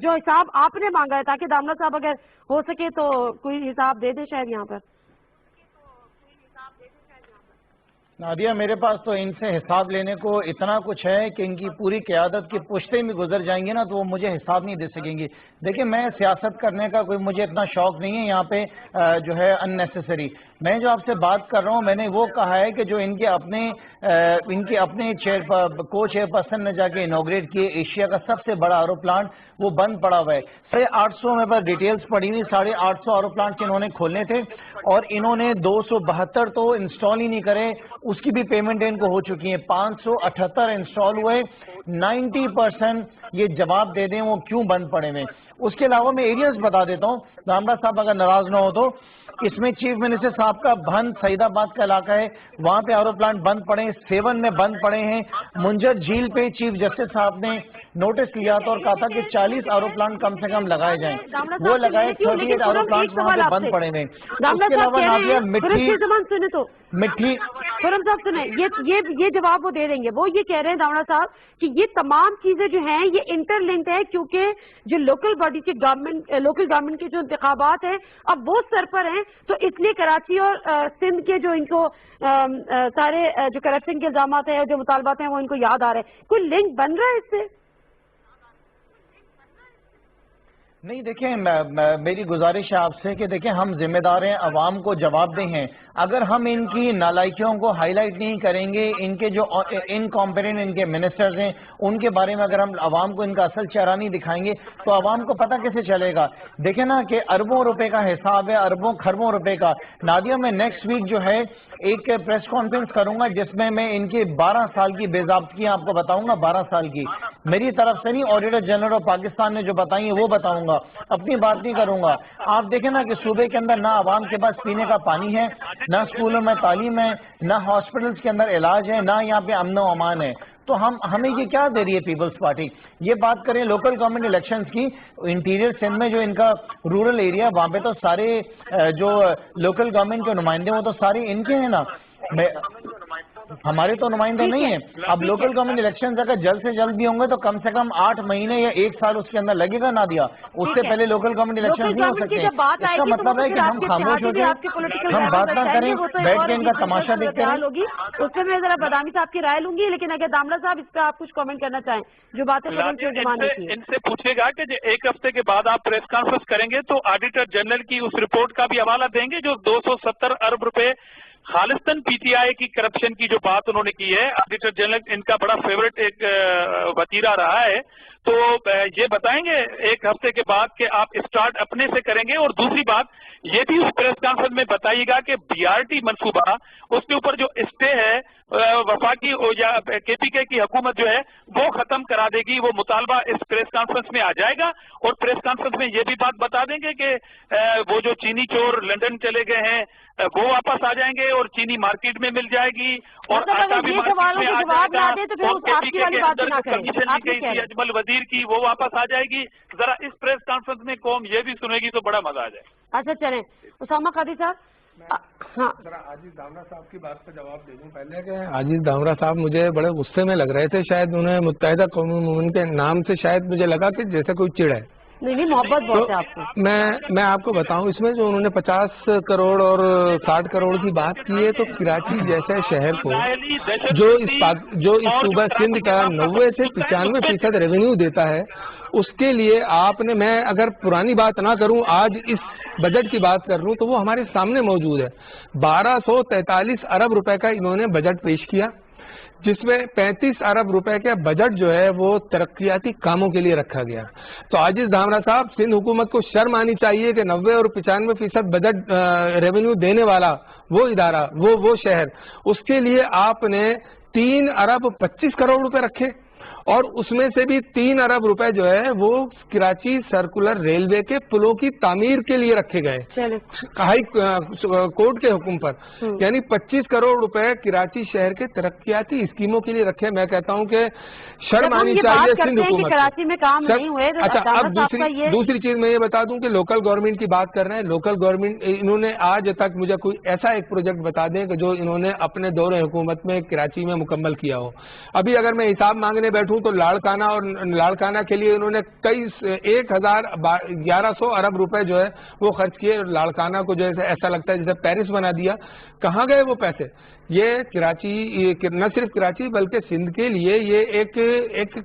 جو حساب آپ نے مانگا ہے تاکہ داملہ صاحب اگر ہو سکے تو کوئی حساب دے دے شاید یہاں پر. نادیہ میرے پاس تو ان سے حساب لینے کو اتنا کچھ ہے کہ ان کی پوری قیادت کی پشتیں بھی گزر جائیں گے نا تو وہ مجھے حساب نہیں دے سکیں گی. دیکھیں میں سیاست کرنے کا کوئی مجھے اتنا شوق نہیں ہے یہاں پہ جو ہے اننیسیسری. میں جو آپ سے بات کر رہا ہوں میں نے وہ کہا ہے کہ جو ان کے اپنے کو چیئر پرسن نے جا کے انوگریٹ کیے ایشیا کا سب سے بڑا آر او پلانٹ وہ بند پڑا ہوا ہے. 850 میں بس ڈیٹیلز پڑی ہوئی، 850 آر او پلانٹ انہوں نے کھولنے تھے اور انہوں نے 272 تو انسٹال ہی نہیں کرے، اس کی بھی پیمنٹ ان کو ہو چکی ہے. 578 انسٹال ہوئے. 90% یہ جواب دے دیں وہ کیوں بند پڑے ہوئے. اس کے علاوہ میں ایریاز بتا دیتا ہوں داملہ صاحب اگر ناراض نہ ہو تو. اس میں چیف منسٹر صاحب کا بھن سعید آباد کا علاقہ ہے، وہاں پہ آر او پلانٹ بند پڑے ہیں. 7 میں بند پڑے ہیں. منجر جھیل پہ چیف جسٹس صاحب نے نوٹس لیا تھا اور کہا تھا کہ 40 آر او پلانٹ کم سے کم لگائے جائیں. وہ لگائے 38 آر او پلانٹ وہاں پہ بند پڑے ہوئے. اس کے علاوہ نادیہ مٹھی خرم صاحب سنیں، یہ جواب وہ دے دیں گے. وہ یہ کہہ رہے ہیں داملہ صاحب کہ یہ تمام چیزیں جو ہیں یہ انٹر لنکڈ ہے، کیونکہ جو لوکل باڈی کے لوکل گورنمنٹ کے جو انتخابات ہیں اب وہ سر پر ہیں، تو اس لیے کراچی اور سندھ کے جو ان کو سارے جو کرپشن کے الزامات ہیں جو مطالبات ہیں وہ ان کو یاد آ رہے ہیں. کوئی لنک بن رہا ہے اس سے؟ نہیں دیکھیں میری گزارش ہے آپ سے کہ دیکھیں ہم ذمہ دار ہیں، عوام کو جواب دہ ہیں. اگر ہم ان کی نالائکیوں کو ہائی لائٹ نہیں کریں گے، ان کے جو انکمپیٹنٹ ان کے منسٹرز ہیں ان کے بارے میں اگر ہم عوام کو ان کا اصل چہرہ نہیں دکھائیں گے تو عوام کو پتہ کیسے چلے گا؟ دیکھیں نا کہ اربوں روپے کا حساب ہے، اربوں خربوں روپے کا. نادیہ میں نیکسٹ ویک جو ہے ایک پریس کانفرنس کروں گا جس میں ان کی 12 سال کی بے ضابطگیاں آپ کو بتاؤں گا. 12 سال کی میری طرف سے نہیں، آڈیٹر جنرل آف پاکستان نے جو بتائی ہیں وہ بتاؤں گا، اپنی بات نہیں کروں گا. آپ دیکھیں نا کہ صوبے کے اندر نہ عوام کے پاس پینے کا پانی ہے، نہ اسکولوں میں تعلیم ہے، نہ ہاسپٹلز کے اندر علاج ہے، نہ یہاں پہ امن و امان ہے. تو ہمیں یہ کیا دے رہی ہے پیپلز پارٹی؟ یہ بات کریں لوکل گورنمنٹ الیکشنز کی، انٹیریئر سندھ میں جو ان کا رورل ایریا وہاں پہ تو سارے جو لوکل گورنمنٹ کے نمائندے وہ تو سارے ان کے ہیں نا، ہمارے تو نمائندے نہیں ہیں. اب لوکل گورنمنٹ الیکشنز اگر جلد سے جلد بھی ہوں گے تو کم سے کم 8 مہینے یا 1 سال اس کے اندر لگے گا نادیہ. اس سے پہلے لوکل گورنمنٹ الیکشنز نہیں ہو سکتے. اس کا مطلب ہے کہ ہم خاموش ہو جائیں، ہم بات نہ کریں، بیٹھ کے ان کا تماشا دیکھتے رہیں. اس سے میں ذرا بادامی صاحب کی رائے لوں گی، لیکن اگر داملہ صاحب اس پہ آپ کچھ کامنٹ کرنا چاہیں جو باتیں ان سے پوچھے گا کہ 1 ہفتے کے بعد آپ پریس کانفرنس کریں گے تو آڈیٹر جنرل کی اس رپورٹ کا بھی حوالہ دیں گے جو 270 ارب روپے خالصتاً پی ٹی آئی کی کرپشن کی جو بات انہوں نے کی ہے. آڈیٹر جنرل ان کا بڑا فیورٹ ایک وتیرہ رہا ہے. تو یہ بتائیں گے 1 ہفتے کے بعد کہ آپ اسٹارٹ اپنے سے کریں گے. اور دوسری بات یہ بھی اس پریس کانفرنس میں بتائیے گا کہ BRT منصوبہ اس کے اوپر جو اسٹے ہے وفاقی یا KPK کی حکومت جو ہے وہ ختم کرا دے گی. وہ مطالبہ اس پریس کانفرنس میں آ جائے گا. اور پریس کانفرنس میں یہ بھی بات بتا دیں گے کہ وہ جو چینی چور لندن چلے گئے ہیں وہ واپس آ جائیں گے اور چینی مارکیٹ میں مل جائے گی اور آٹا بھی مارکیٹ میں آ جائے گا. اور KPK کے اندر جو کمیشن لی گئی تھی اجمل وزیر کی وہ واپس آ جائے گی. ذرا اس پریس کانفرنس میں قوم یہ بھی سنے گی تو بڑا مزہ آ جائے. اچھا چلیں اسامہ قادری صاحب، ہاں ذرا عاجز دامرا صاحب کی بات کا جواب دے دوں پہلے کہ عاجز دامرا صاحب مجھے بڑے غصے میں لگ رہے تھے. شاید انہیں متحدہ قومی مومنٹ کے نام سے شاید مجھے لگا کہ جیسے کوئی چڑ ہے. نہیں محبت بہت ہے آپ کو. میں آپ کو بتاؤں اس میں جو انہوں نے 50 کروڑ اور 60 کروڑ کی بات کی ہے تو کراچی جیسے شہر کو جو اس صوبہ سندھ کا 90 سے 95% ریونیو دیتا ہے اس کے لیے آپ نے، میں اگر پرانی بات نہ کروں آج اس بجٹ کی بات کر لوں تو وہ ہمارے سامنے موجود ہے. 1243 ارب روپے کا انہوں نے بجٹ پیش کیا جس میں 35 ارب روپے کا بجٹ جو ہے وہ ترقیاتی کاموں کے لیے رکھا گیا. تو عاجز دامرا صاحب سندھ حکومت کو شرم آنی چاہیے کہ 90 اور 95% بجٹ ریونیو دینے والا وہ ادارہ وہ شہر اس کے لیے آپ نے 3 ارب 25 کروڑ روپے رکھے اور اس میں سے بھی 3 ارب روپے جو ہے وہ کراچی سرکولر ریلوے کے پلوں کی تعمیر کے لیے رکھے گئے ہائی کورٹ کے حکم پر. یعنی 25 کروڑ روپے کراچی شہر کے ترقیاتی اسکیموں کے لیے رکھے. میں کہتا ہوں کہ شرم آنی چاہیے سندھ حکومت. کراچی میں کام نہیں ہوئے. اچھا اب دوسری چیز میں یہ بتا دوں کہ لوکل گورنمنٹ کی بات کر رہے ہیں. لوکل گورنمنٹ انہوں نے آج تک مجھے کوئی ایسا ایک پروجیکٹ بتا دیں کہ جو انہوں نے اپنے دور حکومت میں کراچی میں مکمل کیا ہو. ابھی اگر میں حساب مانگنے بیٹھوں تو لاڑکانہ اور لاڑکانہ کے لیے انہوں نے 1100 ارب روپے جو ہے وہ خرچ کیے. لاڑکانہ کو جیسے ایسا لگتا ہے جیسے پیرس بنا دیا. کہاں گئے وہ پیسے؟ یہ کراچی نہ صرف کراچی بلکہ سندھ کے لیے یہ ایک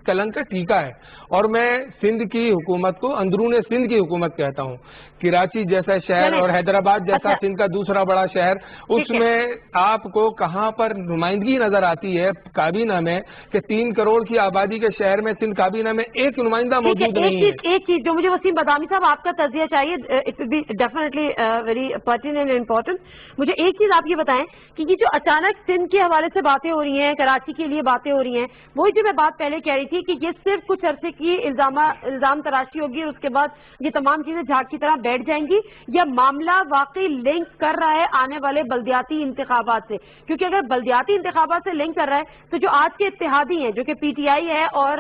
کلنک کا ٹیکہ ہے. اور میں سندھ کی حکومت کو اندرون سندھ کی حکومت کہتا ہوں. کراچی جیسا شہر اور حیدرآباد جیسا سندھ کا دوسرا بڑا شہر اس میں آپ کو کہاں پر نمائندگی نظر آتی ہے کابینہ میں کہ 3 کروڑ کی آبادی کے شہر میں سندھ کابینہ میں ایک نمائندہ موجود نہیں ہے. ایک چیز جو مجھے وسیم بادامی صاحب آپ کا تجزیہ چاہیے, it will be definitely very pertinent and important. مجھے ایک چیز آپ یہ بتائیں کہ یہ جو اچانک سندھ کے حوالے سے باتیں ہو رہی ہیں, کراچی کے لیے باتیں ہو رہی ہیں, وہی جو میں بات پہلے کہہ رہی تھی کہ یہ صرف کچھ عرصے کی الزام تراشی ہوگی اور اس کے بعد یہ تمام چیزیں جھاگ کی طرح بیٹھ جائیں گی, یا معاملہ واقعی لنک کر رہا ہے آنے والے بلدیاتی انتخابات سے؟ کیونکہ اگر بلدیاتی انتخابات سے لنک کر رہا ہے تو جو آج کے اتحادی ہیں جو کہ پی ٹی آئی ہے اور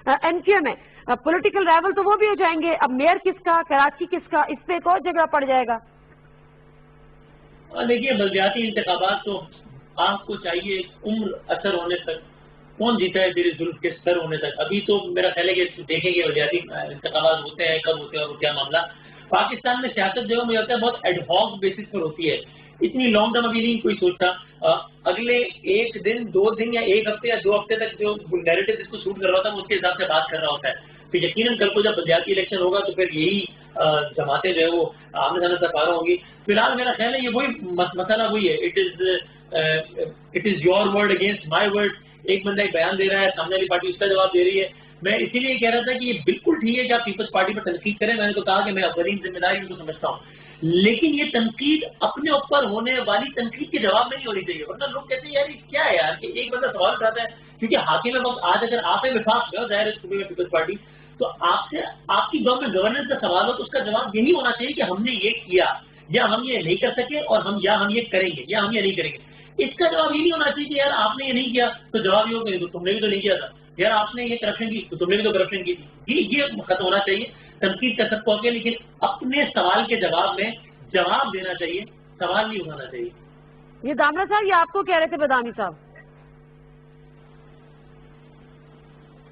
NQM ہے, پولیٹیکل رائول تو وہ بھی ہو جائیں گے. اب میئر کس کا, کراچی کس کا, اس پہ ایک اور جگہ پڑ جائے گا. دیکھیے بلدیاتی انتخابات تو آپ کو چاہیے عمر اثر ہونے تک, کون جیتا ہے تیرے ظلم کے سر ہونے تک. ابھی تو میرا خیال ہے کہ دیکھیں گے بلدیاتی انتخابات ہوتے ہیں کب ہوتے ہیں اور کیا معاملہ. پاکستان میں سیاست جو ہے مجھے لگتا ہے بہت ایڈ ہاک بیسس پر ہوتی ہے, اتنی لانگ ٹرم ابھی نہیں کوئی سوچتا. اگلے 1 دن 2 دن یا 1 ہفتے یا 2 ہفتے تک جو نیریٹو اس کو سوٹ کر رہا ہوتا ہے وہ اس کے حساب سے بات کر رہا ہوتا ہے. پھر یقیناً کل کو جب بلدیاتی الیکشن ہوگا تو پھر یہی جماعتیں جو ہے وہ آمنے سامنے سرکاروں ہوں گی. فی الحال میرا خیال ہے یہ وہی مسئلہ وہی ہے, it is your word against my word. ایک بندہ ایک بیان دے رہا ہے, سامنے والی پارٹی اس کا جواب دے رہی ہے. میں اسی لیے کہہ رہا تھا کہ یہ بالکل ٹھیک ہے کہ آپ پیپلز پارٹی پر تنقید کریں, میں نے تو کہا کہ میں اولین ذمہ داری ان کو سمجھتا ہوں, لیکن یہ تنقید اپنے اوپر ہونے والی تنقید کے جواب میں نہیں ہونی چاہیے. ورنہ لوگ کہتے ہیں یار یہ کیا ہے یار, کہ ایک بندہ سوال اٹھاتا ہے, کیونکہ حاکم وقت آج اگر آپ میں وفاق ہے ظاہر ہے صوبے میں پیپلز پارٹی, تو آپ سے آپ کی گورننس کا سوال ہو تو اس کا جواب یہی ہونا چاہیے کہ ہم نے یہ کیا, یا ہم یہ نہیں کر سکے, اور ہم یہ کریں گے, یا ہم یہ نہیں کریں گے. اس کا جواب یہ نہیں ہونا چاہیے کہ یار آپ نے یہ نہیں کیا تو جواب یہ ہوگا کہ تم نے بھی تو نہیں کیا تھا, یار آپ نے یہ کرپشن کی تو تم نے بھی تو کرپشن کی تھی. یہ ختم ہونا چاہیے. تنقید کر سکتا ہو, لیکن اپنے سوال کے جواب میں جواب دینا چاہیے, سوال نہیں اٹھانا چاہیے. یہ دامرا صاحب یہ آپ کو کہہ رہے تھے بدامی صاحب.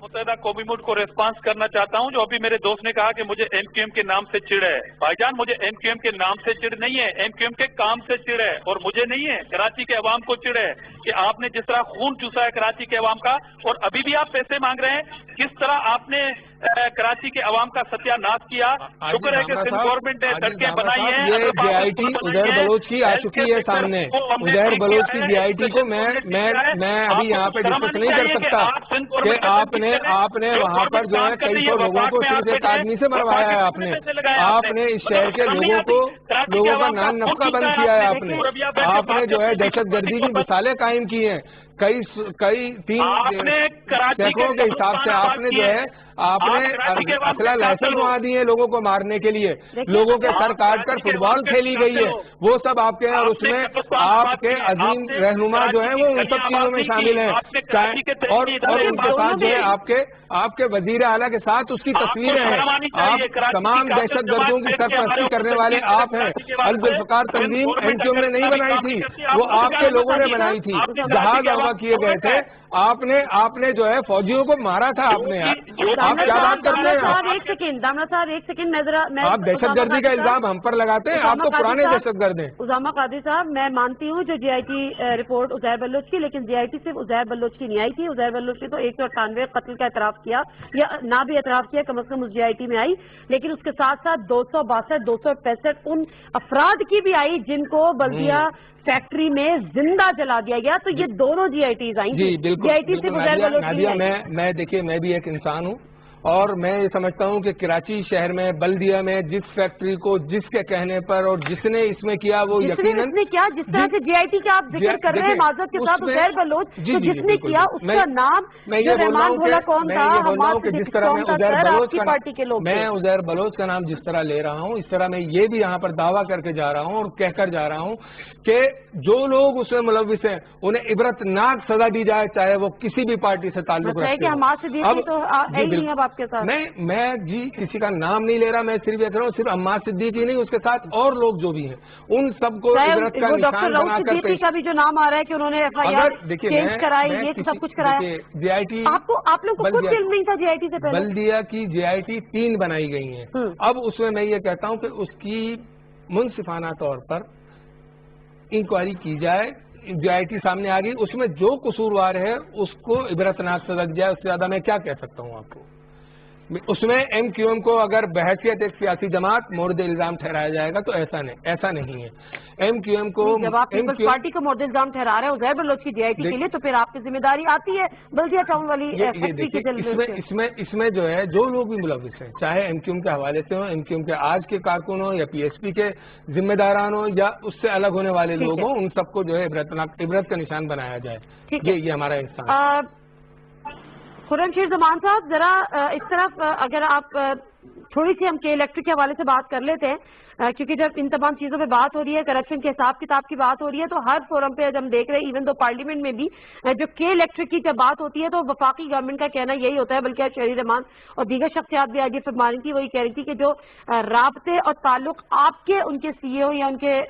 متحدہ قومی ملک کو ریسپانس کرنا چاہتا ہوں. جو ابھی میرے دوست نے کہا کہ مجھے ایم کیو ایم کے نام سے چڑ ہے, بھائی جان مجھے ایم کیو ایم کے نام سے چڑ نہیں ہے, ایم کیو ایم کے کام سے چڑ ہے, اور مجھے نہیں ہے, کراچی کے عوام کو چڑ ہے کہ آپ نے جس طرح خون چوسا ہے کراچی کے عوام کا, اور ابھی بھی آپ پیسے مانگ رہے ہیں. کس طرح آپ نے کراچی کے عوام کا ستیہ ناش کیا. شکر ہے کہ سندھ گورنمنٹ نے سڑکیں بنائی ہیں. یہ جے آئی ٹی ازیر بلوچ کی آ چکی ہے سامنے. ازیر بلوچ کی جے آئی ٹی کو میں ابھی یہاں پہ ڈسکس نہیں کر سکتا کہ آپ نے وہاں پر جو ہے کئی سو لوگوں کو صرف ایک آدمی سے مروایا ہے. آپ نے اس شہر کے لوگوں کا نان نفقہ بند کیا ہے. آپ نے جو ہے دہشت گردی کی مثالیں قائم کی ہیں. کئی 3 سینکڑوں کے حساب سے آپ نے جو ہے آپ نے اسلحہ لائسنس وہاں دی ہے لوگوں کو مارنے کے لیے. لوگوں کے سر کاٹ کر فٹ بال کھیلی گئی ہے, وہ سب آپ کے ہیں. اور اس میں آپ کے عظیم رہنما جو ہیں وہ ان سب چیزوں میں شامل ہیں. اور ان کے ساتھ جو ہے آپ کے وزیر اعلیٰ کے ساتھ اس کی تصویریں ہیں. آپ تمام دہشت گردوں کی سرپرستی کرنے والے آپ ہیں. الذوالفقار تنظیم این کیو ایم نے نہیں بنائی تھی, وہ آپ کے لوگوں نے بنائی تھی. جہاز اغوا کیے گئے تھے, آپ نے جو ہے فوجیوں کو مارا تھا. آپ نے آپ کیا بات کرتے ہیں؟ ایک سیکنڈ دامرا صاحب, ایک سیکنڈ. آپ دہشت گردی کا الزام ہم پر لگاتے ہیں, آپ تو پرانے دہشت گرد ہیں. اسامہ قادری صاحب, میں مانتی ہوں جو J I T report Uzair Baloch کی, لیکن جے آئی ٹی صرف عزیر بلوچ کی نہیں آئی تھی. عزیر بلوچ نے تو 198 قتل کا اعتراف کیا, یا نہ بھی اعتراف کیا, کم از کم اس جے آئی ٹی میں آئی. لیکن اس کے ساتھ ساتھ 262 265 ان افراد کی بھی آئی جن کو بلدیہ فیکٹری میں زندہ جلا دیا گیا. تو یہ دونوں جی آئی ٹیز آئیں. جی بالکل نادیہ, میں دیکھیے میں بھی ایک انسان ہوں, اور میں یہ سمجھتا ہوں کہ کراچی شہر میں بلدیہ میں جس فیکٹری کو جس کے کہنے پر اور جس نے اس میں کیا وہ یقیناً کیا, جس طرح سے جے آئی ٹی کا آپ ذکر کر رہے ہیں معذرت کے ساتھ عزیر بلوچ, تو جس نے کیا اس کا نام جو رحمان بھولا کون تھا, جس طرح میں عزیر بلوچ کا نام جس طرح لے رہا ہوں, اس طرح میں یہ بھی یہاں پر دعویٰ کر کے جا رہا ہوں اور کہہ کر جا رہا ہوں کہ جو لوگ اس میں ملوث ہیں انہیں عبرتناک سزا دی جائے, چاہے وہ کسی بھی پارٹی سے تعلق رکھتے ہیں. میں جی کسی کا نام نہیں لے رہا, میں صرف یہ کہہ رہا ہوں صرف عمار صدیقی نہیں, اس کے ساتھ اور لوگ جو بھی ہیں ان سب کو عبرت کا نشان بنا کر پیش. کا بھی جو نام آ رہا ہے کہ انہوں نے ایف آئی آر چینج کرائی, یہ سب کچھ کرایا. جے آئی ٹی آپ لوگ کو کچھ علم نہیں تھا جے آئی ٹی سے پہلے؟ بلدیہ کی جے آئی ٹی 3 بنائی گئی ہیں. اب اس میں یہ کہتا ہوں کہ اس کی منصفانہ طور پر انکوائری کی جائے. جے آئی ٹی سامنے آ گئی, اس میں جو قصوروار ہے اس کو عبرتناک سزا دی جائے. اس سے زیادہ میں کیا کہہ سکتا ہوں آپ کو. اس میں ایم کیو ایم کو اگر بحیثیت ایک سیاسی جماعت مورد الزام ٹھہرایا جائے گا تو ایسا نہیں ہے. ایم کیو ایم کو جب آپ پیپلز پارٹی کو مورد الزام ٹھہرا رہے ہیں عزیر بلوچ کی جے آئی ٹی کے لیے, تو پھر آپ کی ذمہ داری آتی ہے بلدیہ ٹاؤن والی اس میں جو ہے جو لوگ بھی ملوث ہیں, چاہے ایم کیو ایم کے حوالے سے ہوں, ایم کیو ایم کے آج کے کارکن ہوں, یا پی ایس پی کے ذمہ داران ہوں, یا اس سے الگ ہونے والے لوگ ہوں, ان سب کو جو ہے عبرت کا نشان بنایا جائے. یہ ہمارا انسان. خرم شیر زمان صاحب, ذرا اس طرف اگر آپ تھوڑی سی ہم کے الیکٹرک کے حوالے سے بات کر لیتے ہیں, کیونکہ جب ان تمام چیزوں پہ بات ہو رہی ہے, کرپشن کے حساب کتاب کی بات ہو رہی ہے, تو ہر فورم پہ ہم دیکھ رہے ہیں ایون دو پارلیمنٹ میں بھی جو کے الیکٹرک کی جب بات ہوتی ہے تو وفاقی گورنمنٹ کا کہنا یہی ہوتا ہے, بلکہ شہری رحمان اور دیگر شخصیات بھی آگے فرما رہی تھی, وہی کہہ رہی تھی کہ جو رابطے اور تعلق آپ کے ان کے سی او یا ان کے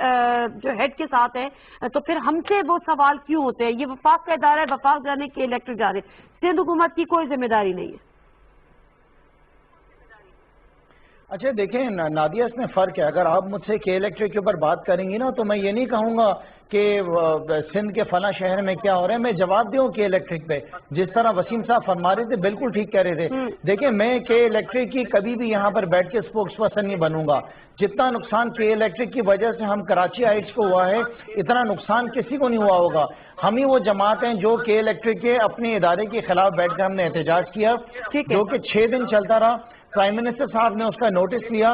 جو ہیڈ کے ساتھ ہے, تو پھر ہم سے وہ سوال کیوں ہوتے ہیں. یہ وفاق کا ادارہ ہے, وفاق جانے کے الیکٹرک جا رہے, سندھ حکومت کی کوئی ذمہ داری نہیں ہے. اچھا دیکھیں نادیہ، اس میں فرق ہے. اگر آپ مجھ سے کے الیکٹرک کے اوپر بات کریں گی نا تو میں یہ نہیں کہوں گا کہ سندھ کے فلاں شہر میں کیا ہو رہا ہے، میں جواب دوں کے الیکٹرک پہ. جس طرح وسیم صاحب فرما رہے تھے بالکل ٹھیک کہہ رہے تھے. دیکھیں میں کے الیکٹرک کی کبھی بھی یہاں پر بیٹھ کے اسپوکس پرسن نہیں بنوں گا. جتنا نقصان کے الیکٹرک کی وجہ سے ہم کراچی ہائٹس کو ہوا ہے اتنا نقصان کسی کو نہیں ہوا ہوگا. ہم ہی وہ جماعت ہیں جو کے الیکٹرک کے اپنے ادارے کے خلاف بیٹھ کر ہم نے احتجاج کیا، جو کہ 6 دن چلتا رہا. پرائم منسٹر صاحب نے اس کا نوٹس لیا،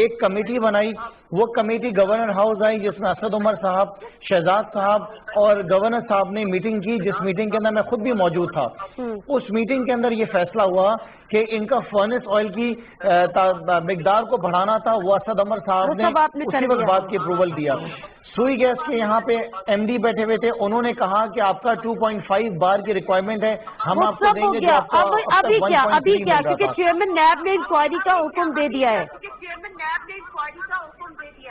ایک کمیٹی بنائی. وہ کمیٹی گورنر ہاؤس آئی جس میں اسد عمر صاحب، شہزاد صاحب اور گورنر صاحب نے میٹنگ کی، جس میٹنگ کے اندر میں خود بھی موجود تھا. اس میٹنگ کے اندر یہ فیصلہ ہوا کہ ان کا فرنس آئل کی مقدار کو بڑھانا تھا. وہ اسد عمر صاحب نے اسی وقت بات کی اپروول دیا. سوئی گیس کے یہاں پہ ایم ڈی بیٹھے ہوئے تھے، انہوں نے کہا کہ آپ کا 2.5 بار کی ریکوائرمنٹ ہے، ہم آپ کو دیں گے جو آپ کا ابھی کیا کیونکہ چیئرمین نیب نے انکوائری کا حکم دے دیا ہے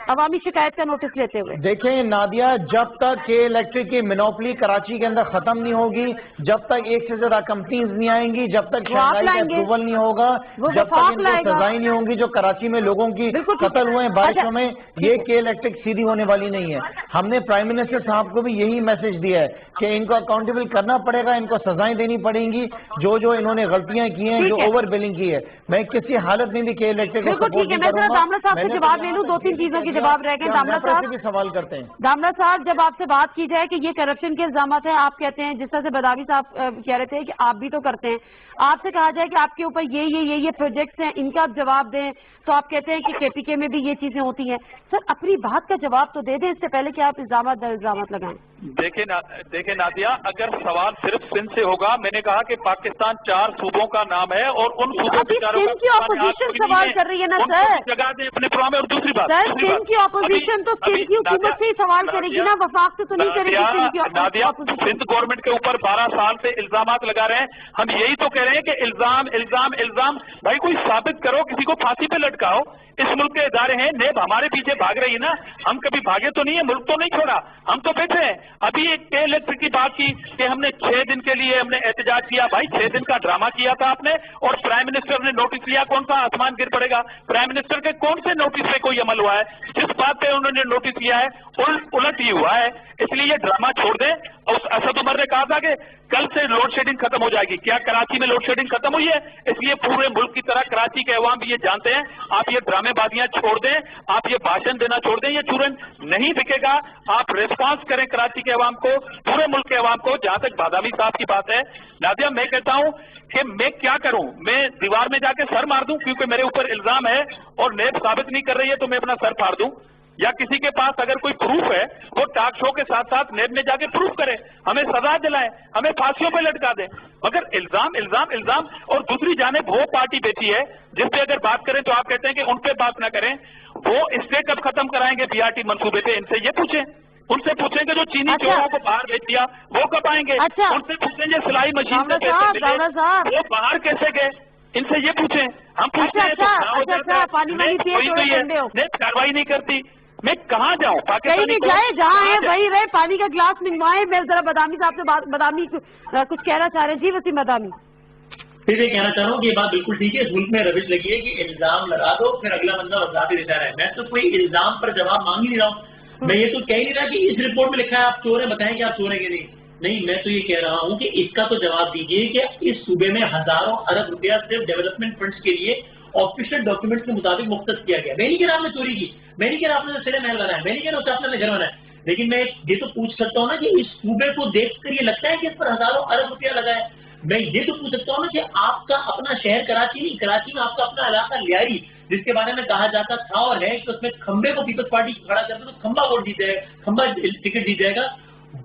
عوامی شکایت کا نوٹس لیتے ہوئے. دیکھیں نادیہ، جب تک کہ الیکٹرک کی مینوپلی کراچی کے اندر ختم نہیں ہوگی، جب تک ایک سے زیادہ کمپنیز نہیں آئیں گی، جب تک شنگھائی کا اپروول نہیں ہوگا، جب تک ان کو سزائیں نہیں ہوں گی جو کراچی میں لوگوں کی قتل ہوئے ہیں بارشوں میں، یہ کہ الیکٹرک سیدھی ہونے والی نہیں ہے. ہم نے پرائم منسٹر صاحب کو بھی یہی میسج دیا ہے کہ ان کو اکاؤنٹیبل کرنا پڑے گا، ان کو سزائیں دینی پڑیں گی جو انہوں نے غلطیاں کی ہیں، جو اوور بلنگ کی ہے. میں کسی حالت میں بھی کہ الیکٹرک کو سپورٹ نہیں کروں گا. داملہ صاحب سے جواب لے لوں، 2-3 چیزوں کے جواب رہ گئے. داملہ صاحب بھی سوال کرتے ہیں. داملہ صاحب، جب آپ سے بات کی جائے کہ یہ کرپشن کے الزامات ہیں، آپ کہتے ہیں جس طرح سے بداوی صاحب کہہ رہے تھے کہ آپ بھی تو کرتے ہیں، آپ سے کہا جائے کہ آپ کے اوپر یہ پروجیکٹس ہیں، ان کا آپ جواب دیں، تو آپ کہتے ہیں کہ کے پی کے میں بھی یہ چیزیں ہوتی ہیں. سر اپنی بات کا جواب تو دے دیں اس سے پہلے کہ آپ الزامات لگائیں. دیکھیں نادیہ، اگر سوال صرف سندھ سے ہوگا، میں نے کہا کہ پاکستان 4 صوبوں کا نام ہے اور ان صوبوں ابھی سندھ کی اپوزیشن سوال کر رہی ہے نا سر. جگہ دیں اپنے پروگرام میں. اور دوسری بات سر، سندھ کی اپوزیشن تو سندھ کی حکومت سے ہی سوال کرے گی نا، وفاق سے تو نہیں کرے گی. نادیہ، سندھ گورنمنٹ کے اوپر 12 سال سے الزامات لگا رہے ہیں. ہم یہی تو کہہ رہے ہیں کہ الزام بھائی کوئی ثابت کرو، کسی کو پھانسی پہ لٹکاؤ. اس ملک کے ادارے ہیں، نیب ہمارے پیچھے بھاگ رہی ہے نا. ہم کبھی بھاگے تو نہیں ہے، ملک تو نہیں چھوڑا، ہم تو بیٹھے ہیں. ابھی ایک کے الیکٹرک کی بات کی کہ ہم نے 6 دن کے لیے ہم نے احتجاج کیا. بھائی 6 دن کا ڈرامہ کیا تھا آپ نے، اور پرائم منسٹر نے نوٹس لیا. کون سا آسمان گر پڑے گا؟ پرائم منسٹر کے کون سے نوٹس پہ کوئی عمل ہوا ہے؟ جس بات پہ انہوں نے نوٹس لیا ہے الٹ ہی ہوا ہے. اس لیے یہ ڈرامہ چھوڑ دیں. اور اسد عمر نے کہا تھا کہ کل سے لوڈ شیڈنگ ختم ہو جائے گی. کیا کراچی میں لوڈ شیڈنگ ختم ہوئی ہے؟ اس لیے پورے ملک کی طرح کراچی کے عوام بھی یہ جانتے ہیں. آپ یہ ڈرامے بازیاں چھوڑ دیں، آپ یہ بھاشن دینا چھوڑ دیں. یہ چورن نہیں بکے گا. آپ ریسپانس کریں کراچی کے عوام کو، پورے ملک کے عوام کو. جہاں تک بادامی صاحب کی بات ہے نادیہ، میں کہتا ہوں کہ میں کیا کروں، میں دیوار میں جا کے سر مار دوں کیونکہ میرے اوپر الزام ہے اور نیب ثابت نہیں کر رہی ہے تو میں اپنا سر پھاڑ دوں؟ یا کسی کے پاس اگر کوئی پروف ہے وہ ٹاک شو کے ساتھ ساتھ نیب میں جا کے پروف کرے، ہمیں سزا دلائے، ہمیں پھانسیوں پہ لٹکا دے. مگر الزام. اور دوسری جانب وہ پارٹی بیٹھی ہے جس پہ اگر بات کریں تو آپ کہتے ہیں کہ ان پہ بات نہ کریں. وہ اسٹے کب ختم کرائیں گے BRT منصوبے پہ؟ ان سے یہ پوچھیں. ان سے پوچھیں کہ جو چینی چوروں کو باہر بھیج دیا وہ کب آئیں گے. ان سے پوچھیں جو سلائی مشین سے پیسے ملے وہ باہر کیسے گئے. ان سے یہ پوچھیں. ہم پوچھتے ہیں تو کاروائی نہیں کرتی. میں کہاں جاؤں؟ پاکستانی جہاں ہے وہی رہے. پانی کا گلاس منگوائے. میں ذرا بدامی صاحب سے بدامی کچھ کہنا چاہ رہے ہیں. جی وسیم بدامی. پھر یہ کہنا چاہ رہا ہوں کہ یہ بات بالکل ٹھیک ہے. اس ملک میں روش لگی ہے کہ الزام لگا دو پھر اگلا بندہ وضاحت ہی دیتا رہے. میں تو کوئی الزام پر جواب مانگ ہی نہیں رہا ہوں. میں یہ تو کہہ ہی نہیں رہا کہ اس رپورٹ میں لکھا ہے آپ چور ہیں، بتائیں کہ آپ چور ہیں کہ نہیں. میں تو یہ کہہ رہا ہوں کہ اس کا تو جواب دیجیے کہ اس صوبے میں ہزاروں ارب روپیہ صرف ڈیولپمنٹ فنڈز کے لیے آفیشیل ڈاکیومنٹ کے مطابق مختص کیا گیا. میں نہیں کہہ رہا آپ نے چوری کی، میں نہیں کہہ رہا آپ نے سرے محل بنایا، میں نہیں کہہ رہا آپ نے گھر بنایا. لیکن میں یہ تو پوچھ سکتا ہوں نا کہ اس صوبے کو دیکھ کر یہ لگتا ہے کہ اس پر ہزاروں ارب روپیہ لگا ہے. میں یہ تو پوچھ سکتا ہوں نا کہ آپ کا اپنا شہر کراچی نہیں، کراچی میں آپ کا اپنا علاقہ لیاری جس کے بارے میں کہا جاتا تھا اور ہے کہ اس میں کھمبے کو پیپلز پارٹی کھڑا کرتے تو کھمبا ووٹ جیت جائے گا، کھمبا ٹکٹ جیت جائے گا.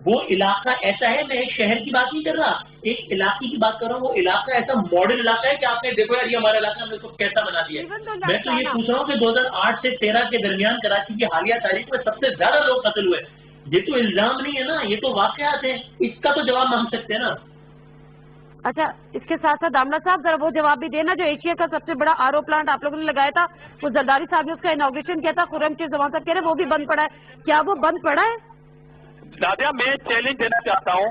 وہ علاقہ ایسا ہے. میں ایک شہر کی بات نہیں کر رہا، ایک علاقے کی بات کر رہا ہوں. وہ علاقہ ایسا ماڈل علاقہ ہے کہ آپ نے دیکھو یار یہ ہمارا علاقہ ہم نے اس کو کیسا بنا دیا. میں تو یہ پوچھ رہا ہوں کہ 2008 سے 13 کے درمیان کراچی کی حالیہ تاریخ میں سب سے زیادہ لوگ قتل ہوئے. یہ تو الزام نہیں ہے نا، یہ تو واقعات ہیں. اس کا تو جواب مانگ سکتے ہیں نا. اچھا، اس کے ساتھ ساتھ داملہ صاحب ذرا وہ جواب بھی دینا جو ایشیا کا سب سے بڑا RO پلانٹ آپ لوگوں نے لگایا تھا، وہ زرداری صاحب نے اس کا انوگریشن کیا تھا، خرم کے زمان صاحب کہہ رہے ہیں وہ بھی بند پڑا ہے. کیا وہ بند پڑا ہے؟ نادیہ، میں چیلنج دینا چاہتا ہوں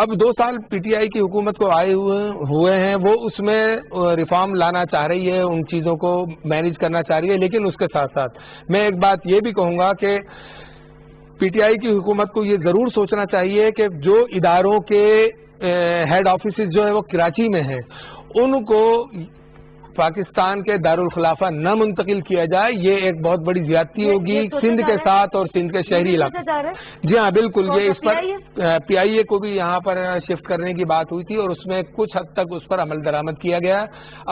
اب 2 سال پی ٹی آئی کی حکومت کو آئے ہوئے ہیں، وہ اس میں ریفارم لانا چاہ رہی ہے، ان چیزوں کو مینیج کرنا چاہ رہی ہے، لیکن اس کے ساتھ ساتھ میں ایک بات یہ بھی کہوں گا کہ پی ٹی آئی کی حکومت کو یہ ضرور سوچنا چاہیے کہ جو اداروں کے ہیڈ آفیسز جو ہے وہ کراچی میں ہیں، ان کو پاکستان کے دارالخلافہ نہ منتقل کیا جائے. یہ ایک بہت بڑی زیادتی ہوگی سندھ کے ساتھ اور سندھ کے شہری علاقے. جی ہاں بالکل، یہ اس پر پی آئی اے کو بھی یہاں پر شفٹ کرنے کی بات ہوئی تھی اور اس میں کچھ حد تک اس پر عمل درآمد کیا گیا.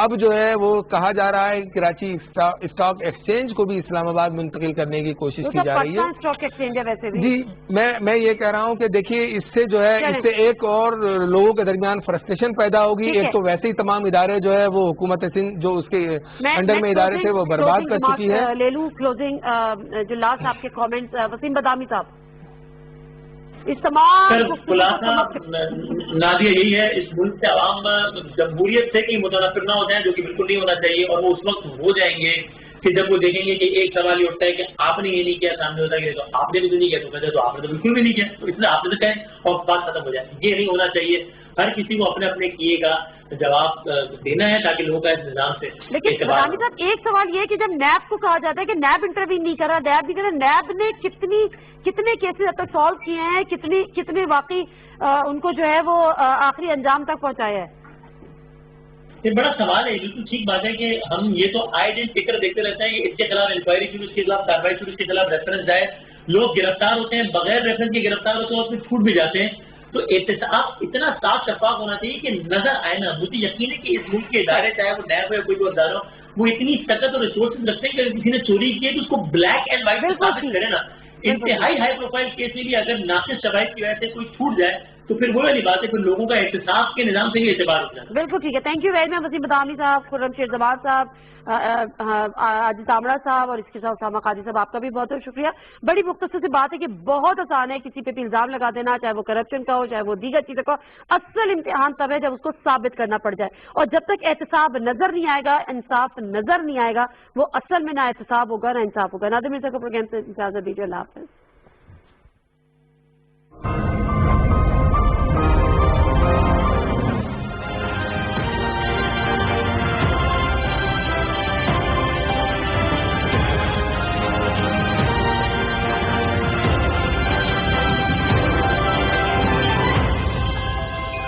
اب جو ہے وہ کہا جا رہا ہے کراچی اسٹاک ایکسچینج کو بھی اسلام آباد منتقل کرنے کی کوشش کی جا رہی ہے. جی میں یہ کہہ رہا ہوں کہ دیکھیے اس سے جو ہے اس سے ایک اور لوگوں کے درمیان فرسٹریشن پیدا ہوگی. ایک تو ویسے ہی تمام ادارے جو ہے وہ حکومت سندھ جو اس کے انڈر میں ادارے تھے وہ برباد کر چکی ہے. لے لوں کلوزنگ جو لاسٹ آپ کے کامنٹس وسیم بدامی صاحب. اس تمام خلاصہ نادیہ یہی ہے، اس ملک سے عوام جمہوریت سے کہ متنفر نہ ہو جائیں، جو کہ بالکل نہیں ہونا چاہیے، اور وہ اس وقت ہو جائیں گے کہ جب وہ دیکھیں گے کہ ایک سوال یہ اٹھتا ہے کہ آپ نے یہ نہیں کیا، سامنے ہوتا ہے کہ تو آپ نے بھی تو نہیں کیا، تو کہتے تو آپ نے تو بالکل بھی نہیں کیا، تو اس لیے آپ نے تو کہیں اور بات ختم ہو جائے. یہ نہیں ہونا چاہیے. ہر کسی کو اپنے اپنے کیے کا جواب دینا ہے تاکہ لوگوں کا اس نظام سے. لیکن بدامی صاحب ایک سوال یہ ہے کہ جب نیب کو کہا جاتا ہے کہ نیب انٹروین نہیں کر رہا، نیب نہیں کر رہا، نیب نے کتنے کیسز اب تک سالو کیے ہیں، کتنے واقعی ان کو جو ہے وہ آخری انجام تک پہنچایا ہے؟ یہ بڑا سوال ہے. بالکل ٹھیک بات ہے کہ ہم یہ تو آئے دن فکر دیکھتے رہتے ہیں کہ اس کے خلاف انکوائری شروع، اس کے خلاف کارروائی شروع، اس کے خلاف ریفرنس جائے. لوگ گرفتار ہوتے ہیں، بغیر ریفرنس کے گرفتار ہوتے ہیں اور پھر چھوٹ بھی جاتے ہیں. تو احتساب اتنا صاف شفاف ہونا چاہیے کہ نظر آئے نا. مجھے یقین ہے کہ اس ملک کے ادارے چاہے وہ نیب ہو یا کوئی بھی ادارہ ہو، وہ اتنی طاقت اور ریسورسز رکھتے ہیں کہ اگر کسی نے چوری کی ہے تو اس کو بلیک اینڈ وائٹ میں ثابت کرے نا. انتہائی ہائی پروفائل کیس میں بھی اگر ناقص شواہد کی وجہ سے کوئی چھوٹ جائے تو پھر وہ والی بات ہے، پھر لوگوں کا احتساب کے نظام سے بھی اعتبار ہو جاتا ہے. بالکل ٹھیک ہے. Thank you very much Waseem Badami صاحب، خرم شیرزبان صاحب، عاجز دامڑا صاحب اور اس کے ساتھ اسامہ قادری صاحب، آپ کا بھی بہت بہت شکریہ. بڑی مختصر سی بات ہے کہ بہت آسان ہے کسی پہ بھی الزام لگا دینا، چاہے وہ کرپشن کا ہو چاہے وہ دیگر چیزوں کا. اصل امتحان تب ہے جب اس کو ثابت کرنا پڑ جائے، اور جب تک احتساب نظر نہیں آئے گا، انصاف نظر نہیں آئے گا، وہ اصل میں نہ احتساب ہوگا نہ انصاف ہوگا. نادر مرزا کو پروگرام سے اجازت دیجیے. اللہ حافظ.